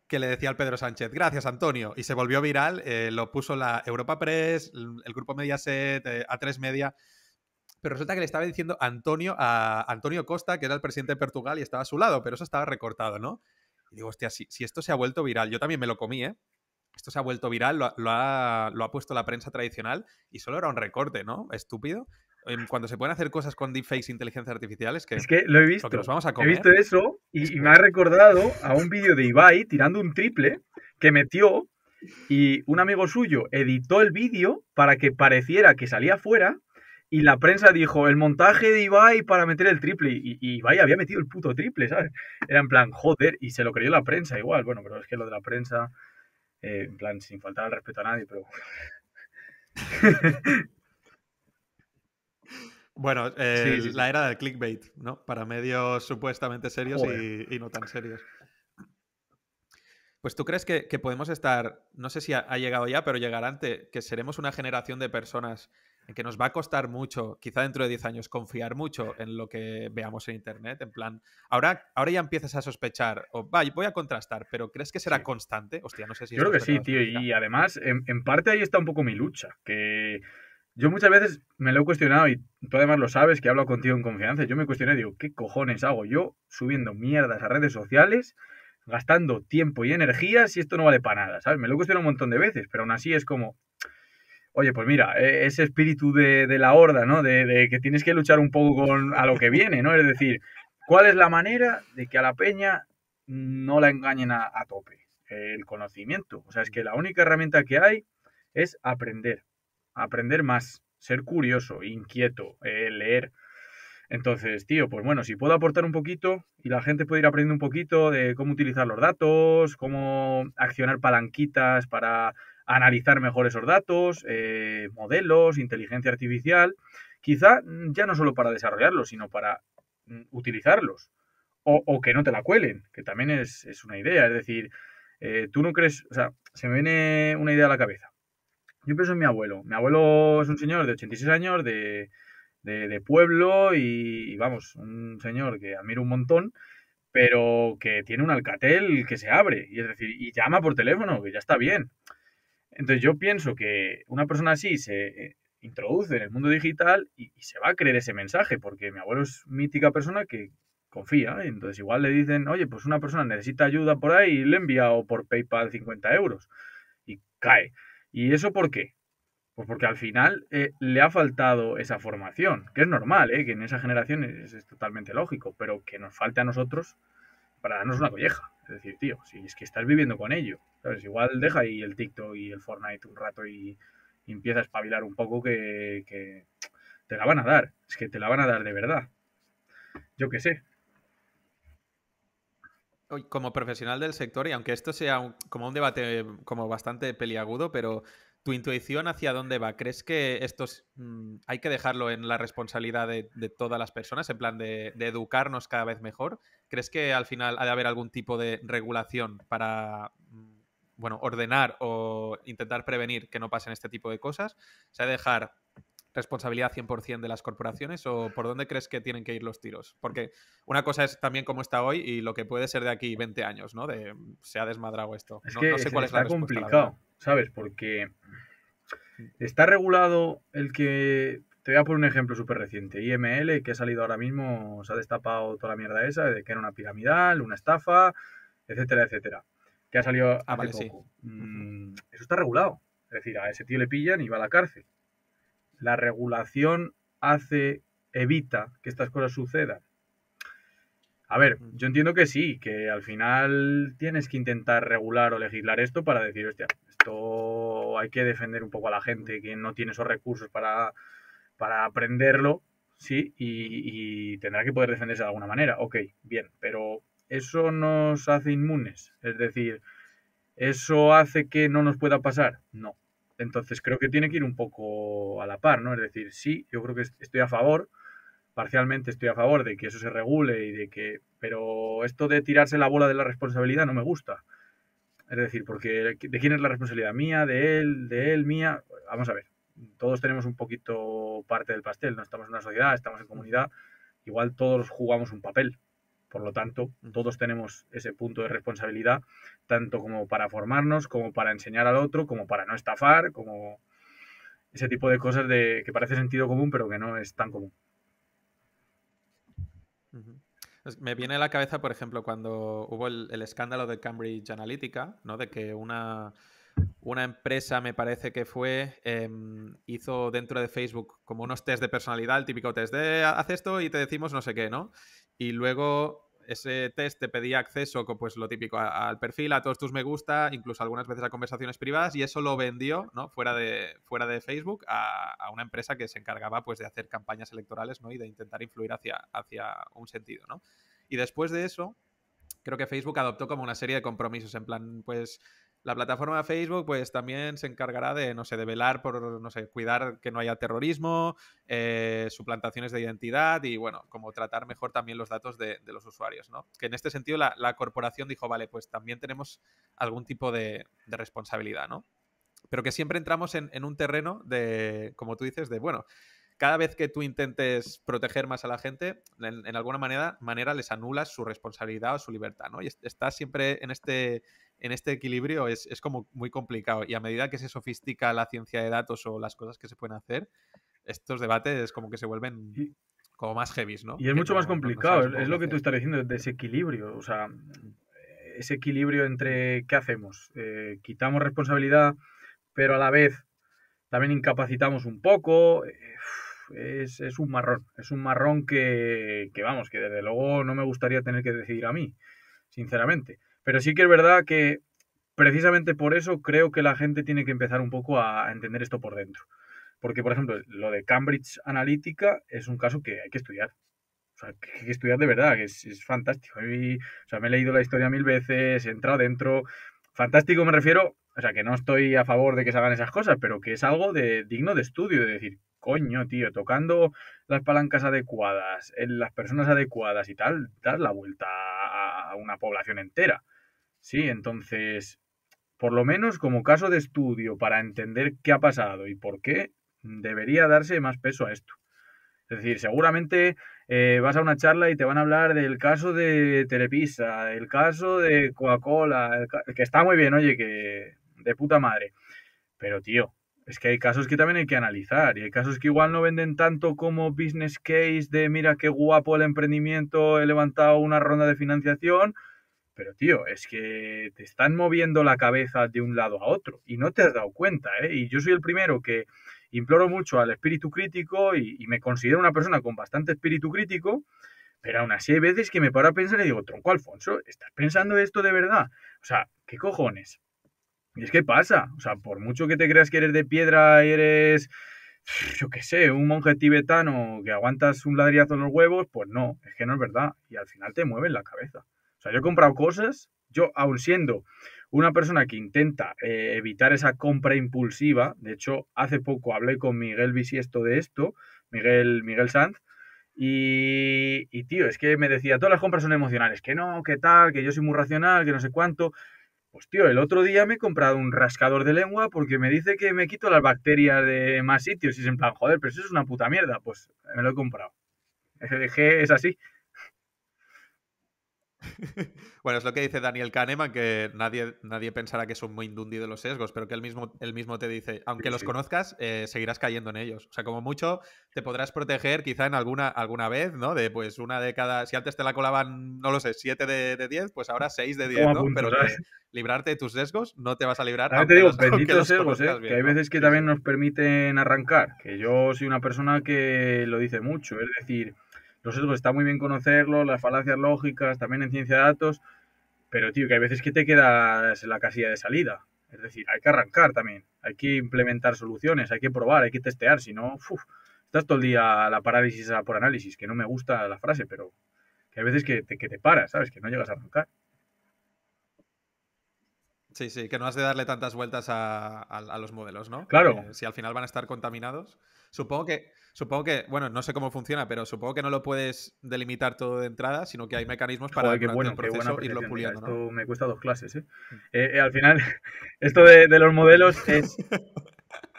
que le decía al Pedro Sánchez, gracias Antonio, y se volvió viral, lo puso la Europa Press, el grupo Mediaset, A3 Media, pero resulta que le estaba diciendo Antonio a Antonio Costa, que era el presidente de Portugal y estaba a su lado, pero eso estaba recortado, ¿no? Y digo, hostia, si esto se ha vuelto viral, yo también me lo comí, ¿eh? Esto se ha vuelto viral, lo ha puesto la prensa tradicional y solo era un recorte, ¿no? Estúpido. Cuando se pueden hacer cosas con deepfakes e inteligencia artificial, es Es que que lo he lo que nos visto. vamos a He visto comer eso es y me ha que... recordado a un vídeo de Ibai tirando un triple que metió y un amigo suyo editó el vídeo para que pareciera que salía fuera y la prensa dijo el montaje de Ibai para meter el triple y Ibai había metido el puto triple, ¿sabes? Era en plan, joder, y se lo creyó la prensa igual. Bueno, pero es que lo de la prensa, en plan, sin faltar al respeto a nadie, pero... Bueno, Sí, sí, sí. la era del clickbait, ¿no? Para medios supuestamente serios Joder. y no tan serios. Pues tú crees que podemos estar, no sé si ha llegado ya, pero llegará ante que seremos una generación de personas en que nos va a costar mucho, quizá dentro de 10 años, confiar mucho en lo que veamos en Internet. En plan, ahora ya empiezas a sospechar, o voy a contrastar, pero ¿crees que será Sí. constante? Hostia, no sé si Yo creo esto que es sí, verdad o es tío. mentira. Y además, en parte ahí está un poco mi lucha. Que yo muchas veces me lo he cuestionado y tú además lo sabes, que hablo contigo en confianza. Yo me cuestioné, digo, ¿qué cojones hago yo subiendo mierdas a redes sociales gastando tiempo y energía si esto no vale para nada, ¿sabes? Me lo he cuestionado un montón de veces, pero aún así es como, oye, pues mira, ese espíritu de la horda, ¿no? De que tienes que luchar un poco a lo que viene, ¿no? Es decir, ¿cuál es la manera de que a la peña no la engañen a tope? El conocimiento. O sea, es que la única herramienta que hay es aprender más, ser curioso, inquieto, leer. Entonces, tío, pues bueno, si puedo aportar un poquito y la gente puede ir aprendiendo un poquito de cómo utilizar los datos, cómo accionar palanquitas para analizar mejor esos datos, modelos, inteligencia artificial, quizá ya no solo para desarrollarlos, sino para utilizarlos. O que no te la cuelen, que también es una idea. Es decir, tú no crees, o sea, se me viene una idea a la cabeza. Yo pienso en mi abuelo. Mi abuelo es un señor de 86 años, de pueblo y, vamos, un señor que admiro un montón, pero que tiene un Alcatel que se abre, y es decir, y llama por teléfono, que ya está bien. Entonces yo pienso que una persona así se introduce en el mundo digital y se va a creer ese mensaje, porque mi abuelo es mítica persona que confía, y entonces igual le dicen, oye, pues una persona necesita ayuda por ahí y le he enviado por PayPal 50 euros y cae. ¿Y eso por qué? Pues porque al final le ha faltado esa formación, que es normal, que en esa generación es totalmente lógico, pero que nos falte a nosotros para darnos una colleja. Es decir, tío, si es que estás viviendo con ello, ¿sabes? Igual deja ahí el TikTok y el Fortnite un rato y empieza a espabilar un poco que te la van a dar. Es que te la van a dar de verdad. Yo qué sé. Como profesional del sector, y aunque esto sea como un debate como bastante peliagudo, pero tu intuición hacia dónde va, ¿crees que hay que dejarlo en la responsabilidad de todas las personas, en plan de educarnos cada vez mejor? ¿Crees que al final ha de haber algún tipo de regulación para, bueno, ordenar o intentar prevenir que no pasen este tipo de cosas? ¿Se ha de dejar responsabilidad 100% de las corporaciones o por dónde crees que tienen que ir los tiros? Porque una cosa es también cómo está hoy y lo que puede ser de aquí 20 años, ¿no? De se ha desmadrado esto. Es No que sé cuál es la está respuesta, la verdad. complicado, ¿sabes? Porque está regulado el que... Te voy a poner un ejemplo súper reciente. IML, que ha salido ahora mismo, se ha destapado toda la mierda esa de que era una piramidal, una estafa, etcétera, etcétera. Que ha salido Ah, hace vale, sí. poco. Ujú. Eso está regulado. Es decir, a ese tío le pillan y va a la cárcel. La regulación evita que estas cosas sucedan. A ver, Mm. yo entiendo que sí, que al final tienes que intentar regular o legislar esto para decir, hostia, esto hay que defender un poco a la gente que no tiene esos recursos para aprenderlo, sí, y tendrá que poder defenderse de alguna manera. Ok, bien, pero eso nos hace inmunes. Es decir, ¿eso hace que no nos pueda pasar? No. Entonces creo que tiene que ir un poco a la par, ¿no? Es decir, sí, yo creo que estoy a favor, parcialmente estoy a favor de que eso se regule y de que... Pero esto de tirarse la bola de la responsabilidad no me gusta. Es decir, porque ¿de quién es la responsabilidad? ¿Mía? De él, mía? Vamos a ver. Todos tenemos un poquito parte del pastel, no estamos en una sociedad, estamos en Ujú. comunidad, igual todos jugamos un papel. Por lo tanto, Ujú. todos tenemos ese punto de responsabilidad, tanto como para formarnos, como para enseñar al otro, como para no estafar, como ese tipo de cosas de que parece sentido común, pero que no es tan común. Ujú. Me viene a la cabeza, por ejemplo, cuando hubo el escándalo de Cambridge Analytica, ¿no? De que una empresa, me parece que fue, hizo dentro de Facebook como unos test de personalidad, el típico test de haz esto y te decimos no sé qué, ¿no? Y luego ese test te pedía acceso, pues lo típico, al perfil, a todos tus me gusta, incluso algunas veces a conversaciones privadas, y eso lo vendió, ¿no? Fuera de Facebook a una empresa que se encargaba pues de hacer campañas electorales, ¿no? Y de intentar influir hacia un sentido, ¿no? Y después de eso, creo que Facebook adoptó como una serie de compromisos, en plan, pues la plataforma de Facebook pues también se encargará de, no sé, de velar por, no sé, cuidar que no haya terrorismo, suplantaciones de identidad y, bueno, como tratar mejor también los datos de los usuarios, ¿no? Que en este sentido la corporación dijo, vale, pues también tenemos algún tipo de responsabilidad, ¿no? Pero que siempre entramos en un terreno de, como tú dices, de, bueno, cada vez que tú intentes proteger más a la gente, en alguna manera les anulas su responsabilidad o su libertad, ¿no? Y estás siempre en este equilibrio, es como muy complicado. Y a medida que se sofistica la ciencia de datos o las cosas que se pueden hacer, estos debates como que se vuelven Y, como más heavies, ¿no? y es Que mucho más no complicado, sabes un es poco qué lo que tú hacer. estás diciendo, desequilibrio. O sea, ese equilibrio entre qué hacemos. Quitamos responsabilidad, pero a la vez también incapacitamos un poco. Es un marrón que, vamos, que desde luego no me gustaría tener que decidir a mí, sinceramente. Pero sí que es verdad que precisamente por eso creo que la gente tiene que empezar un poco a entender esto por dentro. Porque, por ejemplo, lo de Cambridge Analytica es un caso que hay que estudiar. O sea, que hay que estudiar de verdad, que es fantástico. O sea, me he leído la historia 1000 veces, he entrado dentro. Fantástico me refiero, o sea, que no estoy a favor de que se hagan esas cosas, pero que es algo digno de estudio, de decir, coño, tío, tocando las palancas adecuadas, en las personas adecuadas y tal, das la vuelta a una población entera. Sí, entonces, por lo menos como caso de estudio para entender qué ha pasado y por qué, debería darse más peso a esto. Es decir, seguramente vas a una charla y te van a hablar del caso de Telepizza, el caso de Coca-Cola, que está muy bien, oye, que de puta madre. Pero, tío, es que hay casos que también hay que analizar y hay casos que igual no venden tanto como business case de mira qué guapo el emprendimiento, he levantado una ronda de financiación, pero, tío, es que te están moviendo la cabeza de un lado a otro y no te has dado cuenta, ¿eh? Y yo soy el primero que imploro mucho al espíritu crítico y me considero una persona con bastante espíritu crítico, pero aún así hay veces que me paro a pensar y digo, tronco Alfonso, ¿estás pensando esto de verdad? O sea, ¿qué cojones? Y es que pasa, o sea, por mucho que te creas que eres de piedra y eres, yo qué sé, un monje tibetano que aguantas un ladrillazo en los huevos, pues no, es que no es verdad. Y al final te mueven la cabeza. O sea, yo he comprado cosas, yo aun siendo una persona que intenta evitar esa compra impulsiva, de hecho, hace poco hablé con Miguel Bisiesto de esto, Miguel Sanz, tío, es que me decía, todas las compras son emocionales, que no, que tal, que yo soy muy racional, que no sé cuánto. Pues tío, el otro día me he comprado un rascador de lengua porque me dice que me quito las bacterias de más sitios y es en plan, joder, pero eso es una puta mierda. Pues me lo he comprado. Es así. Bueno, es lo que dice Daniel Kahneman, que nadie pensará que es un muy indundi de los sesgos, pero que él mismo te dice, aunque Sí, los sí. conozcas, seguirás cayendo en ellos. O sea, como mucho te podrás proteger quizá en alguna vez, ¿no? De pues una de cada, si antes te la colaban, no lo sé, 7 de 10, pues ahora 6 de 10, Toma ¿no? puntos, Pero ¿sabes? que librarte de tus sesgos no te vas a librar, También te aunque digo, los, aunque benditos los sesgos, conozcas que hay bien, ¿no? veces que Sí, sí. también nos permiten arrancar, que yo soy una persona que lo dice mucho, es decir, los sesgos está muy bien conocerlos, las falacias lógicas, también en ciencia de datos, pero tío, que hay veces que te quedas en la casilla de salida. Es decir, hay que arrancar también, hay que implementar soluciones, hay que probar, hay que testear, si no, estás todo el día a la parálisis por análisis, que no me gusta la frase, pero que hay veces que te paras, ¿sabes? Que no llegas a arrancar. Sí, sí, que no has de darle tantas vueltas a los modelos, ¿no? Claro, Si al final van a estar contaminados. Supongo que, bueno, no sé cómo funciona, pero supongo que no lo puedes delimitar todo de entrada, sino que hay mecanismos para joder, durante el qué buena proceso irlo apreciación. Mira, puliendo, ¿no? esto me cuesta 2 clases, ¿eh? Al final, esto de los modelos es.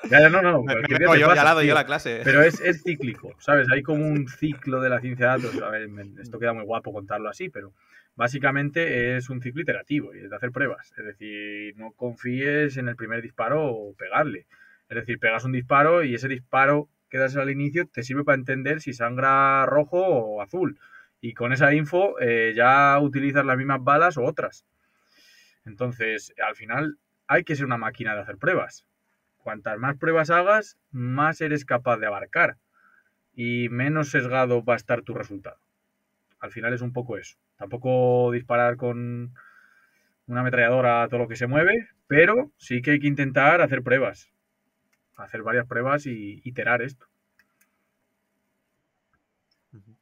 Ya, ya, no, no, Me cualquier día vengo te yo, ya pasas, la doy yo tío. la clase. Pero es cíclico, ¿sabes? Hay como un ciclo de la ciencia de datos. A ver, esto queda muy guapo contarlo así, pero básicamente es un ciclo iterativo y es de hacer pruebas. Es decir, no confíes en el primer disparo o pegarle. Es decir, pegas un disparo y ese disparo que das al inicio te sirve para entender si sangra rojo o azul. Y con esa info ya utilizas las mismas balas o otras. Entonces, al final hay que ser una máquina de hacer pruebas. Cuantas más pruebas hagas, más eres capaz de abarcar y menos sesgado va a estar tu resultado. Al final es un poco eso. Tampoco disparar con una ametralladora a todo lo que se mueve, pero sí que hay que intentar hacer pruebas, hacer varias pruebas y iterar esto. Ujú.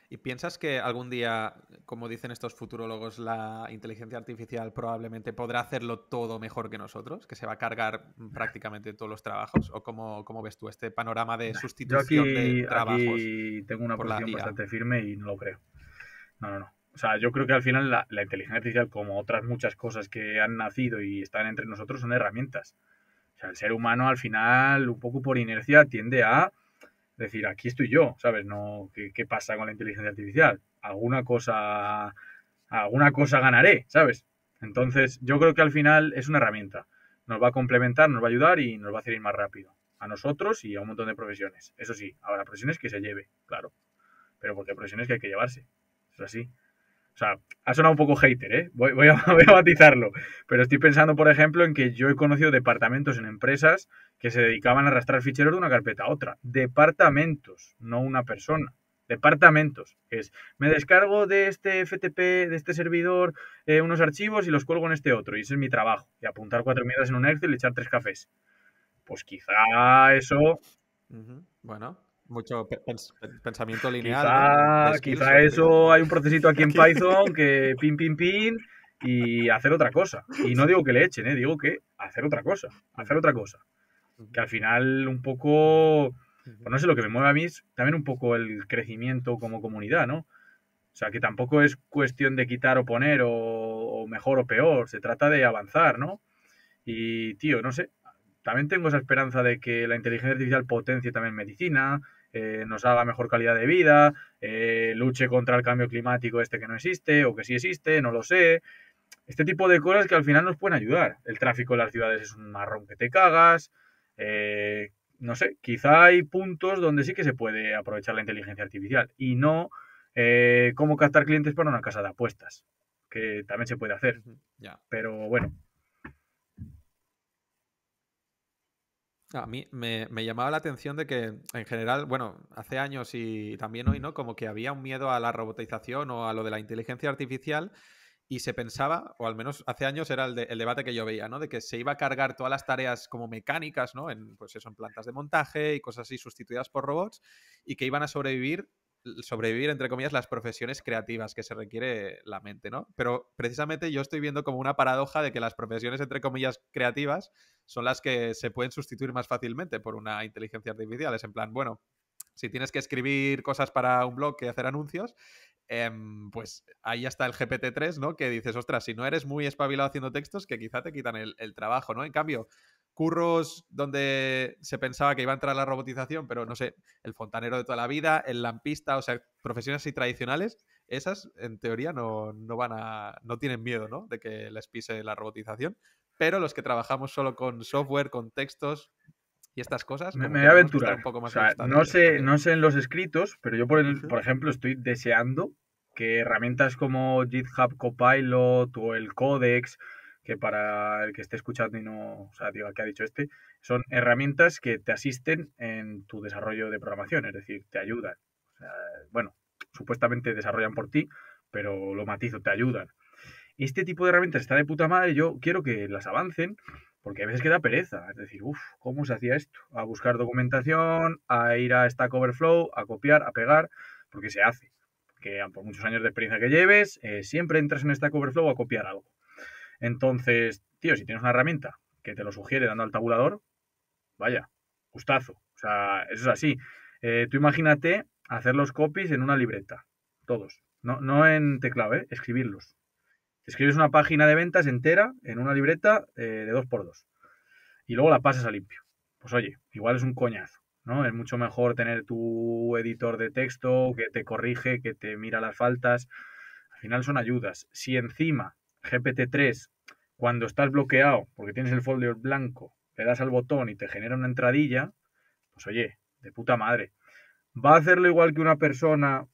¿Y piensas que algún día, como dicen estos futurólogos, la inteligencia artificial probablemente podrá hacerlo todo mejor que nosotros? ¿Que se va a cargar prácticamente todos los trabajos? ¿O cómo ves tú este panorama de Yo sustitución de trabajos aquí tengo una por la posición IA? bastante firme y no lo creo. No, no, no. O sea, yo creo que al final la inteligencia artificial, como otras muchas cosas que han nacido y están entre nosotros, son herramientas. O sea, el ser humano al final, un poco por inercia, tiende a decir, aquí estoy yo, ¿sabes? No, ¿qué pasa con la inteligencia artificial? Alguna cosa ganaré, ¿sabes? Entonces, yo creo que al final es una herramienta. Nos va a complementar, nos va a ayudar y nos va a hacer ir más rápido. A nosotros y a un montón de profesiones. Eso sí, habrá profesiones que se lleve, claro. Pero porque hay profesiones que hay que llevarse. Es así. O sea, ha sonado un poco hater, ¿eh? Voy a matizarlo. Pero estoy pensando, por ejemplo, en que yo he conocido departamentos en empresas que se dedicaban a arrastrar ficheros de una carpeta a otra. Departamentos, no una persona. Departamentos. Me descargo de este FTP, de este servidor, unos archivos y los cuelgo en este otro. Y ese es mi trabajo. Y apuntar 4 mierdas en un Excel y echar 3 cafés. Pues quizá eso, Bueno, mucho pensamiento lineal, ¿no? De quizá, skills quizá utilizando. eso hay un procesito aquí en Python que pin, pin, pin y hacer otra cosa. Y no digo que le echen, digo que hacer otra cosa, hacer otra cosa. Que al final un poco, pues no sé, lo que me mueve a mí es también un poco el crecimiento como comunidad, ¿no? O sea, que tampoco es cuestión de quitar o poner o mejor o peor, se trata de avanzar, ¿no? Y, tío, no sé, también tengo esa esperanza de que la inteligencia artificial potencie también medicina, nos haga mejor calidad de vida, luche contra el cambio climático este que no existe o que sí existe, no lo sé. Este tipo de cosas que al final nos pueden ayudar. El tráfico en las ciudades es un marrón que te cagas. No sé, quizá hay puntos donde sí que se puede aprovechar la inteligencia artificial y no cómo captar clientes para una casa de apuestas, que también se puede hacer. Ya. Pero bueno, A mí me llamaba la atención de que, en general, bueno, hace años y también hoy, ¿no? Como que había un miedo a la robotización o a lo de la inteligencia artificial y se pensaba, o al menos hace años era el debate que yo veía, ¿no? De que se iba a cargar todas las tareas como mecánicas, ¿no? Pues eso, en plantas de montaje y cosas así sustituidas por robots y que iban a sobrevivir, entre comillas, las profesiones creativas que se requiere la mente, ¿no? Pero precisamente yo estoy viendo como una paradoja de que las profesiones, entre comillas, creativas son las que se pueden sustituir más fácilmente por una inteligencia artificial. Es en plan, bueno, si tienes que escribir cosas para un blog que hacer anuncios, pues ahí está el GPT-3, ¿no? Que dices, ostras, si no eres muy espabilado haciendo textos, que quizá te quitan el trabajo, ¿no? En cambio, curros donde se pensaba que iba a entrar la robotización, pero no sé, el fontanero de toda la vida, el lampista, o sea, profesiones así tradicionales, esas en teoría no tienen miedo, ¿no? De que les pise la robotización. Pero los que trabajamos solo con software, con textos y estas cosas, me como voy que a tenemos que estar aventurar. un poco O más sea, ajustadillos, porque... no sé en los escritos, pero yo, por ejemplo, estoy deseando que herramientas como GitHub Copilot o el Codex, que para el que esté escuchando y no, o sea, diga que ha dicho este, son herramientas que te asisten en tu desarrollo de programación, es decir, te ayudan. O sea, bueno, supuestamente desarrollan por ti, pero lo matizo, te ayudan. Este tipo de herramientas está de puta madre, yo quiero que las avancen, porque a veces queda pereza, es decir, uff, ¿cómo se hacía esto? A buscar documentación, a ir a Stack Overflow, a copiar, a pegar, porque se hace. Que por muchos años de experiencia que lleves, siempre entras en Stack Overflow a copiar algo. Entonces, tío, si tienes una herramienta que te lo sugiere dando al tabulador, vaya, gustazo. O sea, eso es así. Tú imagínate hacer los copies en una libreta, todos. No, no en teclado, escribirlos. Escribes una página de ventas entera en una libreta de 2x2 y luego la pasas a limpio. Pues oye, igual es un coñazo, ¿no? Es mucho mejor tener tu editor de texto que te corrige, que te mira las faltas. Al final son ayudas. Si encima GPT-3, cuando estás bloqueado porque tienes el folder blanco, le das al botón y te genera una entradilla, pues oye, de puta madre. ¿Va a hacerlo igual que una persona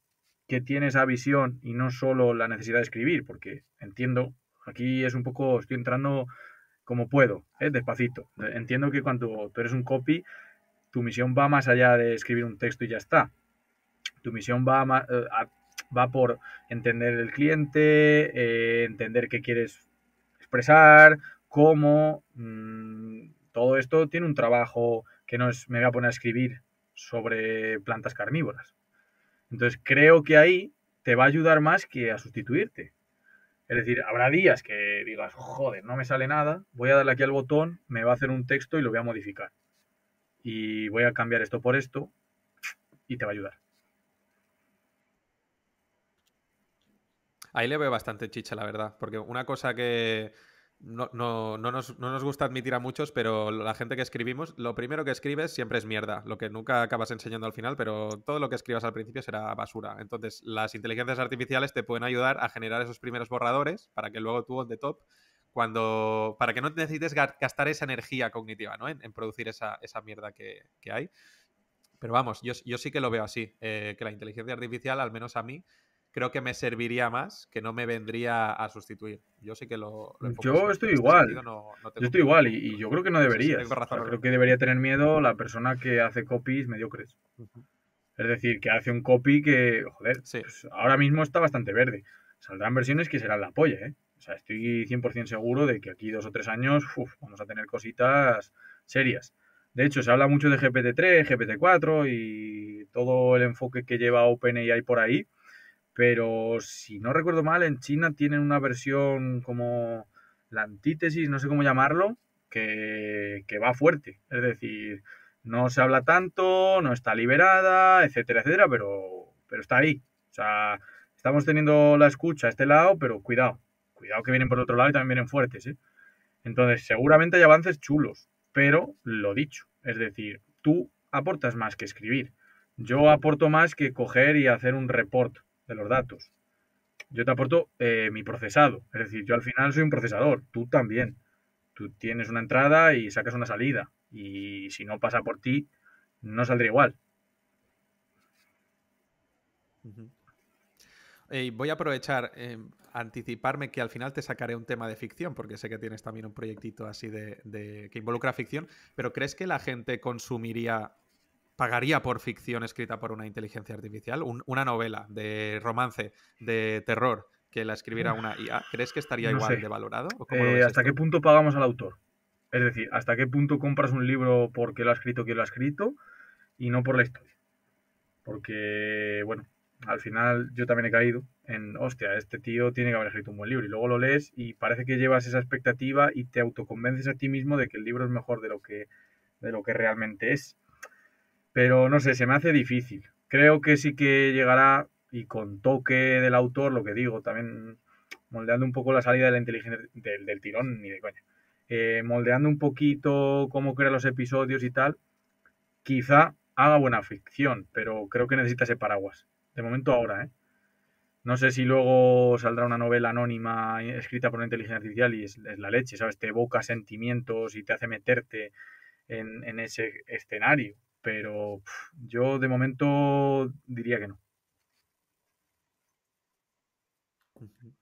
que tiene esa visión y no solo la necesidad de escribir? Porque entiendo, aquí es un poco, estoy entrando como puedo, despacito. Entiendo que cuando tú eres un copy, tu misión va más allá de escribir un texto y ya está. Tu misión va por entender el cliente, entender qué quieres expresar, cómo. Todo esto tiene un trabajo que no es me voy a poner a escribir sobre plantas carnívoras. Entonces creo que ahí te va a ayudar más que a sustituirte. Es decir, habrá días que digas, joder, no me sale nada, voy a darle aquí al botón, me va a hacer un texto y lo voy a modificar. Y voy a cambiar esto por esto y te va a ayudar. Ahí le veo bastante chicha, la verdad, porque una cosa que no nos gusta admitir a muchos, pero la gente que escribimos, lo primero que escribes siempre es mierda, lo que nunca acabas enseñando al final, pero todo lo que escribas al principio será basura. Entonces, las inteligencias artificiales te pueden ayudar a generar esos primeros borradores para que luego tú on the top, para que no necesites gastar esa energía cognitiva, ¿no? En producir esa mierda que hay. Pero vamos, yo sí que lo veo así, que la inteligencia artificial, al menos a mí, creo que me serviría más, que no me vendría a sustituir. Yo sí que lo enfoco así. Yo estoy En este igual. sentido no Yo tengo estoy problema. igual y yo creo que no Sí, sí, tengo deberías. O sea, razón. creo que debería tener miedo la persona que hace copies mediocres. Ujú. Es decir, que hace un copy que, joder, Sí. pues ahora mismo está bastante verde. Saldrán versiones que serán la polla, ¿eh? O sea, estoy 100% seguro de que aquí 2 o 3 años vamos a tener cositas serias. De hecho, se habla mucho de GPT-3, GPT-4 y todo el enfoque que lleva OpenAI por ahí, pero si no recuerdo mal, en China tienen una versión como la antítesis, no sé cómo llamarlo, que va fuerte. Es decir, no se habla tanto, no está liberada, etcétera, etcétera, pero está ahí. O sea, estamos teniendo la escucha a este lado, pero cuidado, cuidado que vienen por otro lado y también vienen fuertes, ¿eh? Entonces, seguramente hay avances chulos, pero lo dicho, es decir, tú aportas más que escribir. Yo aporto más que coger y hacer un report de los datos. Yo te aporto mi procesado, es decir, yo al final soy un procesador, tú también. Tú tienes una entrada y sacas una salida, y si no pasa por ti, no saldría igual. Ujú. Voy a aprovechar, anticiparme que al final te sacaré un tema de ficción, porque sé que tienes también un proyectito así que involucra ficción, pero ¿crees que la gente pagaría por ficción escrita por una inteligencia artificial? Una novela de romance, de terror, que la escribiera Uf, una IA. ¿Crees que estaría no igual sé. de valorado? ¿O cómo lo ves ¿Hasta qué esto? punto pagamos al autor? Es decir, ¿hasta qué punto compras un libro porque lo ha escrito quien lo ha escrito y no por la historia? Porque, bueno, al final yo también he caído en, hostia, este tío tiene que haber escrito un buen libro. Y luego lo lees y parece que llevas esa expectativa y te autoconvences a ti mismo de que el libro es mejor de lo que realmente es. Pero no sé, se me hace difícil. Creo que sí que llegará y con toque del autor, lo que digo, también moldeando un poco la salida de la inteligencia del tirón, ni de coña. Moldeando un poquito cómo crea los episodios y tal, quizá haga buena ficción, pero creo que necesita ese paraguas. De momento ahora, ¿eh? No sé si luego saldrá una novela anónima escrita por una inteligencia artificial y es la leche, ¿sabes? Te evoca sentimientos y te hace meterte en ese escenario. Pero yo de momento diría que no. Ujú.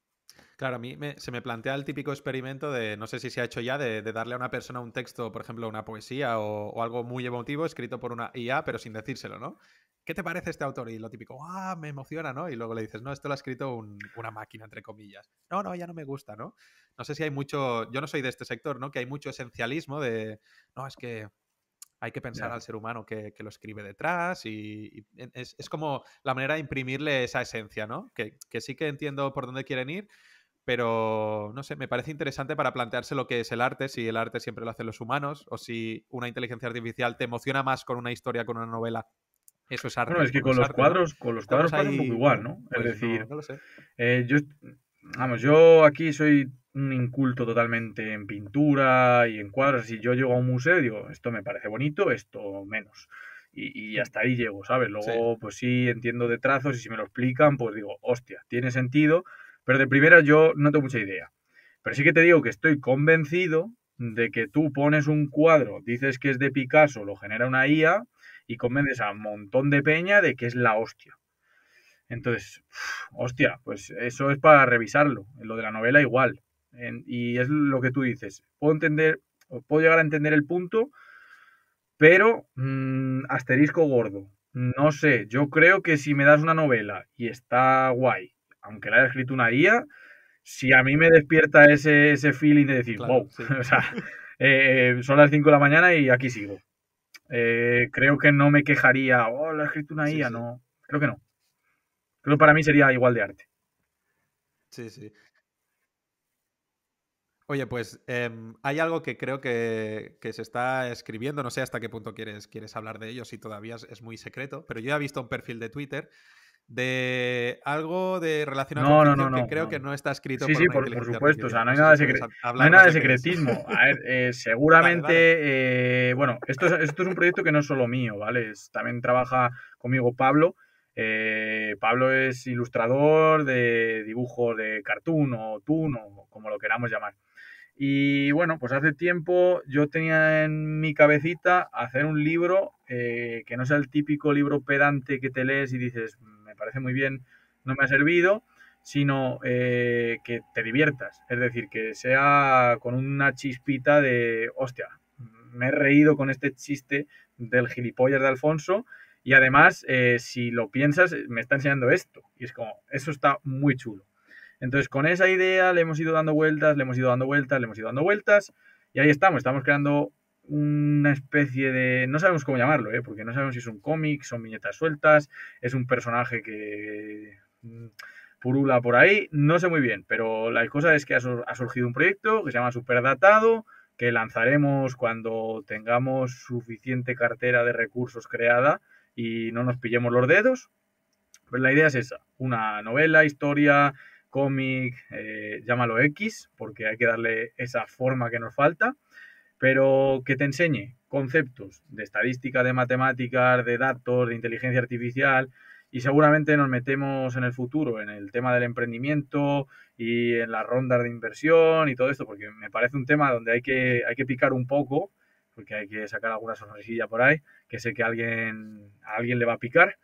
Claro, a mí se me plantea el típico experimento de, no sé si se ha hecho ya, de darle a una persona un texto, por ejemplo, una poesía o algo muy emotivo escrito por una IA, pero sin decírselo, ¿no? ¿Qué te parece este autor? Y lo típico, ¡ah! Me emociona, ¿no? Y luego le dices, no, esto lo ha escrito una máquina, entre comillas. No, no, ya no me gusta, ¿no? No sé si hay mucho, yo no soy de este sector, ¿no? Que hay mucho esencialismo de, no, es que hay que pensar Ya. al ser humano que lo escribe detrás y es como la manera de imprimirle esa esencia, ¿no? Que sí que entiendo por dónde quieren ir, pero no sé, me parece interesante para plantearse lo que es el arte, si el arte siempre lo hacen los humanos o si una inteligencia artificial te emociona más con una historia, con una novela. Eso es Bueno, arte es que o no es arte, ¿no? con los Estamos cuadros pasa un poco ahí, igual, bueno, ¿no? Es pues decir, no lo sé. yo, vamos, yo aquí soy un inculto totalmente en pintura y en cuadros. Si yo llego a un museo y digo, esto me parece bonito, esto menos. Y Hmm. hasta ahí llego, ¿sabes? Sí. Luego, pues sí, entiendo de trazos y si me lo explican, pues digo, hostia, tiene sentido, pero de primera yo no tengo mucha idea. Pero sí que te digo que estoy convencido de que tú pones un cuadro, dices que es de Picasso, lo genera una IA y convences a un montón de peña de que es la hostia. Entonces, hostia, pues eso es para revisarlo. En lo de la novela igual. Y es lo que tú dices. Puedo entender, o puedo llegar a entender el punto, pero asterisco gordo. No sé, yo creo que si me das una novela y está guay, aunque la haya escrito una IA, si a mí me despierta ese feeling de decir, Claro, wow, sí. o sea, son las 5 de la mañana y aquí sigo. Creo que no me quejaría, oh, la ha escrito una Sí, IA, sí. no. Creo que no. Creo que para mí sería igual de arte. Sí, sí. Oye, pues hay algo que creo que se está escribiendo, no sé hasta qué punto quieres hablar de ello, si todavía es muy secreto, pero yo he visto un perfil de Twitter de algo relacionado con No, no, no, ficción que no, creo que no. no está escrito Sí, por sí, una por inteligencia supuesto. O sea, artificial. no No hay sé nada si de puedes no hay hablar nada más de de qué es. secretismo. A ver, Dale, dale. seguramente, bueno, esto es un proyecto que no es solo mío, ¿vale? También trabaja conmigo Pablo. Pablo es ilustrador de dibujos de cartoon o toon o como lo queramos llamar. Y bueno, pues hace tiempo yo tenía en mi cabecita hacer un libro que no sea el típico libro pedante que te lees y dices, me parece muy bien, no me ha servido, sino que te diviertas. Es decir, que sea con una chispita de, hostia, me he reído con este chiste del gilipollas de Alfonso y además, si lo piensas, me está enseñando esto. Y es como, eso está muy chulo. Entonces, con esa idea le hemos ido dando vueltas, le hemos ido dando vueltas, le hemos ido dando vueltas y ahí estamos creando una especie de... No sabemos cómo llamarlo, porque no sabemos si es un cómic, son viñetas sueltas, es un personaje que purula por ahí, no sé muy bien, pero la cosa es que ha surgido un proyecto que se llama Superdatado, que lanzaremos cuando tengamos suficiente cartera de recursos creada y no nos pillemos los dedos. Pues la idea es esa, una novela, historia, cómic, llámalo X, porque hay que darle esa forma que nos falta, pero que te enseñe conceptos de estadística, de matemáticas, de datos, de inteligencia artificial, y seguramente nos metemos en el futuro en el tema del emprendimiento y en las rondas de inversión y todo esto, porque me parece un tema donde hay que picar un poco, porque hay que sacar alguna sonrisilla por ahí, que sé que a alguien le va a picar.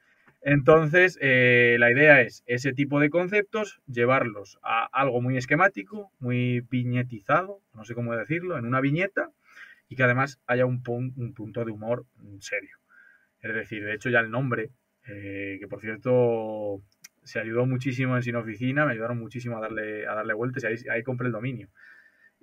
Entonces, la idea es ese tipo de conceptos, llevarlos a algo muy esquemático, muy viñetizado, no sé cómo decirlo, en una viñeta, y que además haya un punto de humor serio. Es decir, de hecho ya el nombre, que por cierto se ayudó muchísimo en Sin Oficina, me ayudaron muchísimo a darle vueltas y ahí compré el dominio.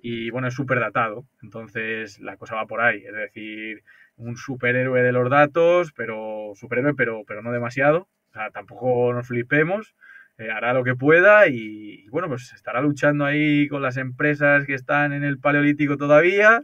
Y bueno, es súper datado, entonces la cosa va por ahí, es decir, un superhéroe de los datos, pero superhéroe, pero no demasiado, o sea, tampoco nos flipemos, hará lo que pueda y bueno, pues estará luchando ahí con las empresas que están en el paleolítico todavía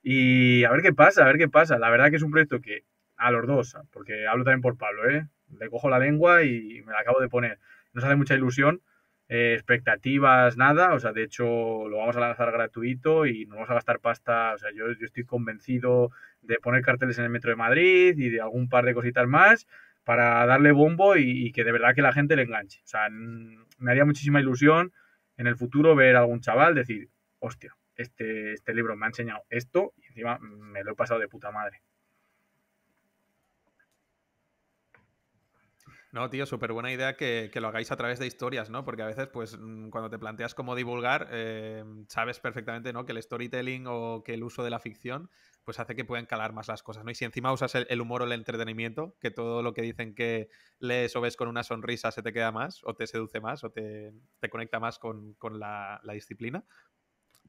y a ver qué pasa, a ver qué pasa. La verdad que es un proyecto que a los dos, porque hablo también por Pablo, le cojo la lengua y me la acabo de poner. Nos hace mucha ilusión, expectativas, nada, o sea, de hecho lo vamos a lanzar gratuito y nos vamos a gastar pasta, o sea, yo estoy convencido de poner carteles en el metro de Madrid y de algún par de cositas más para darle bombo y que de verdad que la gente le enganche. O sea, me haría muchísima ilusión en el futuro ver a algún chaval decir, hostia, este libro me ha enseñado esto y encima me lo he pasado de puta madre. No, tío, súper buena idea que lo hagáis a través de historias, ¿no? Porque a veces, pues, cuando te planteas cómo divulgar, sabes perfectamente, ¿no? Que el storytelling o que el uso de la ficción, pues hace que puedan calar más las cosas, ¿no? Y si encima usas el humor o el entretenimiento, que todo lo que dicen que lees o ves con una sonrisa se te queda más, o te seduce más, o te conecta más con la disciplina,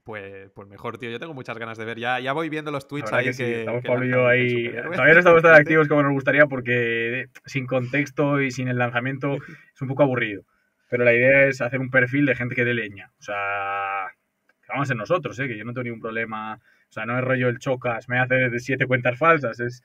pues mejor, tío. Yo tengo muchas ganas de ver. Ya voy viendo los La tweets verdad que ahí sí, estamos que Pablo y lanza yo el ahí. superhéroe Todavía no estamos tan este. activos como nos gustaría porque sin contexto y sin el lanzamiento es un poco aburrido. Pero la idea es hacer un perfil de gente que dé leña. O sea, que vamos a ser nosotros, que yo no tengo ningún problema. O sea, no es rollo el chocas, me hace de 7 cuentas falsas. Es,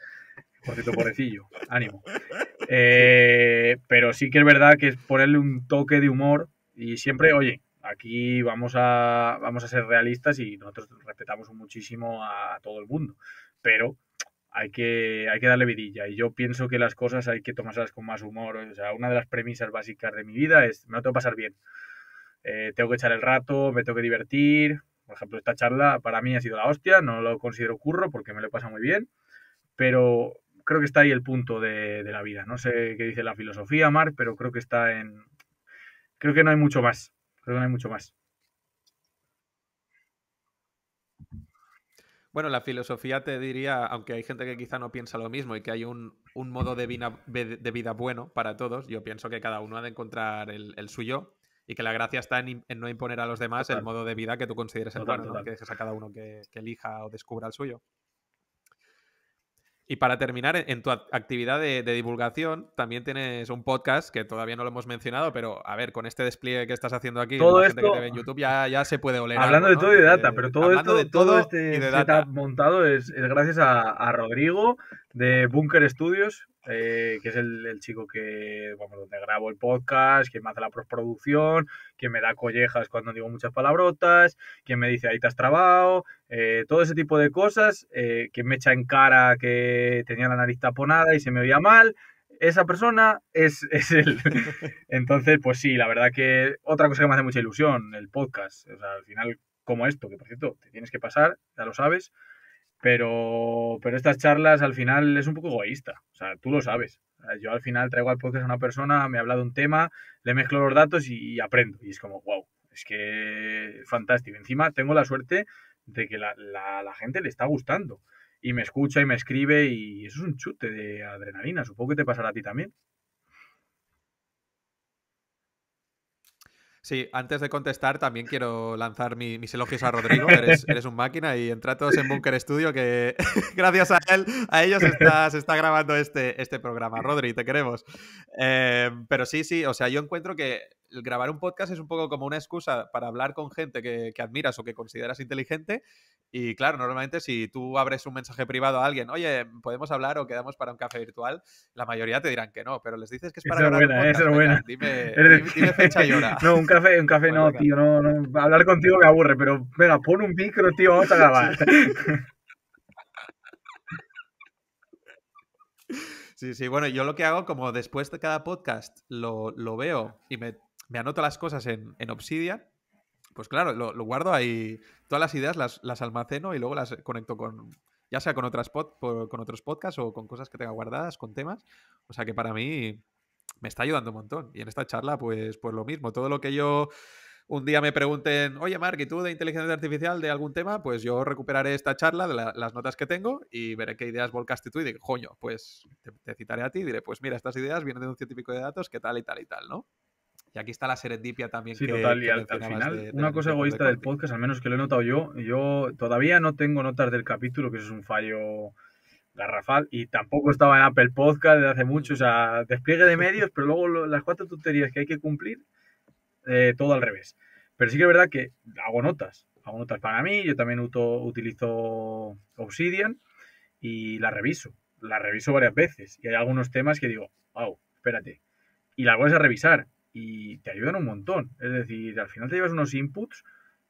por cierto, pobrecillo. Ánimo. Sí. Pero sí que es verdad que es ponerle un toque de humor y siempre, oye, aquí vamos a ser realistas y nosotros respetamos muchísimo a todo el mundo, pero hay que darle vidilla y yo pienso que las cosas hay que tomárselas con más humor. O sea, una de las premisas básicas de mi vida es me lo tengo que pasar bien. Tengo que echar el rato, me tengo que divertir. Por ejemplo, esta charla para mí ha sido la hostia, no lo considero curro porque me lo he pasado muy bien, pero creo que está ahí el punto de la vida. No sé qué dice la filosofía, Marc, pero creo que está en... Creo que no hay mucho más. Creo que no hay mucho más. Bueno, la filosofía te diría, aunque hay gente que quizá no piensa lo mismo y que hay un modo de vida bueno para todos, yo pienso que cada uno ha de encontrar el suyo y que la gracia está en no imponer a los demás el Total, modo de vida que tú consideres el total, bueno, ¿no? total. Que dejes a cada uno que elija o descubra el suyo. Y para terminar, en tu actividad de divulgación, también tienes un podcast que todavía no lo hemos mencionado, pero a ver, con este despliegue que estás haciendo aquí, Todo la gente que te esto, ve en YouTube ya se puede oler hablando algo, de ¿no? todo y de data, pero Dice, todo hablando de esto, todo todo y este de setup data. montado es gracias a Rodrigo de Bunker Studios, que es el chico que, bueno, donde grabo el podcast, que me hace la postproducción, que me da collejas cuando digo muchas palabrotas, que me dice ahí te has trabado, todo ese tipo de cosas, que me echa en cara que tenía la nariz taponada y se me oía mal. Esa persona es él. Entonces, pues sí, la verdad que otra cosa que me hace mucha ilusión, el podcast. O sea, al final, como esto, que por cierto, te tienes que pasar, ya lo sabes, pero estas charlas al final es un poco egoísta. O sea, tú lo sabes. Yo al final traigo al podcast a una persona, me habla de un tema, le mezclo los datos y aprendo. Y es como, wow, es que fantástico. Encima tengo la suerte de que la gente le está gustando. Y me escucha y me escribe y eso es un chute de adrenalina. Supongo que te pasará a ti también. Sí, antes de contestar también quiero lanzar mis elogios a Rodrigo. Eres un máquina y entra todos en Bunker Studio que gracias a él, a ellos se está grabando este programa. Rodri, te queremos. Pero sí, o sea, yo encuentro que el grabar un podcast es un poco como una excusa para hablar con gente que admiras o que consideras inteligente. Y claro, normalmente si tú abres un mensaje privado a alguien, oye, podemos hablar o quedamos para un café virtual, la mayoría te dirán que no, pero les dices que es para Esa es grabar un buena, esa podcast. es Venga, buena. dime fecha y hora. No, un café Pues no, venga. tío, no. Hablar contigo me aburre, pero venga, pon un micro, tío, vamos a grabar. Sí, bueno, yo lo que hago, como después de cada podcast lo veo y me anoto las cosas en Obsidian, pues claro, lo guardo ahí, todas las ideas las almaceno y luego las conecto con, ya sea con con otros podcasts o con cosas que tenga guardadas, con temas. O sea que para mí me está ayudando un montón. Y en esta charla, pues lo mismo. Todo lo que yo un día me pregunten, oye, Mark, ¿y tú de inteligencia artificial de algún tema? Pues yo recuperaré esta charla de las notas que tengo y veré qué ideas volcaste tú y digo, coño, pues te citaré a ti y diré, pues mira, estas ideas vienen de un científico de datos, que tal y tal y tal, ¿no? Y aquí está la serendipia también Sí, total. Y que al mencionabas final, de una la cosa newsletter de egoísta del Conti. podcast, al menos que lo he notado yo todavía no tengo notas del capítulo, que eso es un fallo garrafal, y tampoco estaba en Apple Podcast desde hace mucho, o sea, despliegue de medios, pero luego las cuatro tonterías que hay que cumplir, todo al revés. Pero sí que es verdad que hago notas para mí, yo también utilizo Obsidian y las reviso varias veces, y hay algunos temas que digo, wow, espérate, y las vuelves a revisar y te ayudan un montón. Es decir, al final te llevas unos inputs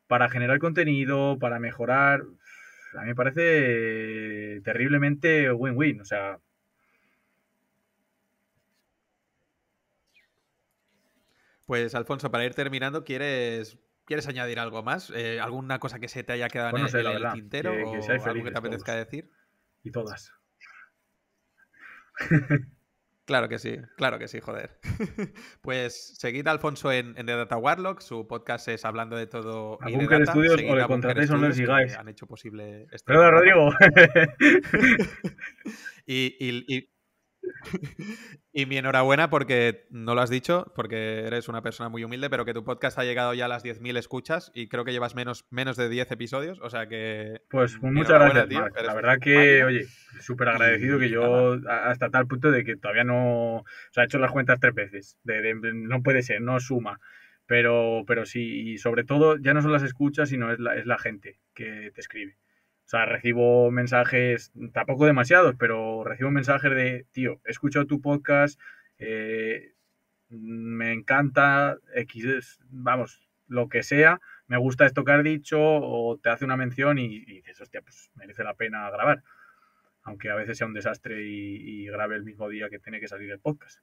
para generar contenido, para mejorar. A mí me parece terriblemente win-win. O sea, Pues Alfonso, para ir terminando, ¿quieres añadir algo más? ¿Alguna cosa que se te haya quedado pues no sé, en la el verdad, tintero que seáis o algo que te felices apetezca todos decir? y todas. Claro que sí, joder. Pues seguid a Alfonso en The Data Warlock, su podcast es Hablando de Todo A y de Bunker Data. Studios o Seguid le a Bunker contratéis o no le Studios, que sigáis. han hecho posible este Perdona, programa. Rodrigo. Y, y- y- y mi enhorabuena porque, no lo has dicho, porque eres una persona muy humilde, pero que tu podcast ha llegado ya a las 10.000 escuchas y creo que llevas menos de 10 episodios, o sea que Pues mi muchas enhorabuena, gracias, tío, Marc. La eres verdad un que, máquina oye, súper agradecido que y nada. yo, hasta tal punto de que todavía no, o sea, he hecho las cuentas 3 veces. No puede ser, no suma. Pero sí, y sobre todo, ya no son las escuchas, sino es la gente que te escribe. O sea, recibo mensajes, tampoco demasiados, pero recibo mensajes de, tío, he escuchado tu podcast, me encanta, vamos, lo que sea, me gusta esto que has dicho, o te hace una mención y dices, hostia, pues merece la pena grabar. Aunque a veces sea un desastre y grabe el mismo día que tiene que salir el podcast.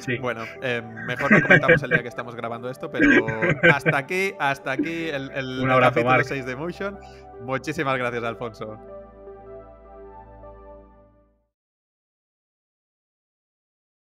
Sí. Bueno, mejor no comentamos el día que estamos grabando esto, pero hasta aquí Un el abrazo, capítulo Marc. 6 de Motion. Muchísimas gracias, Alfonso.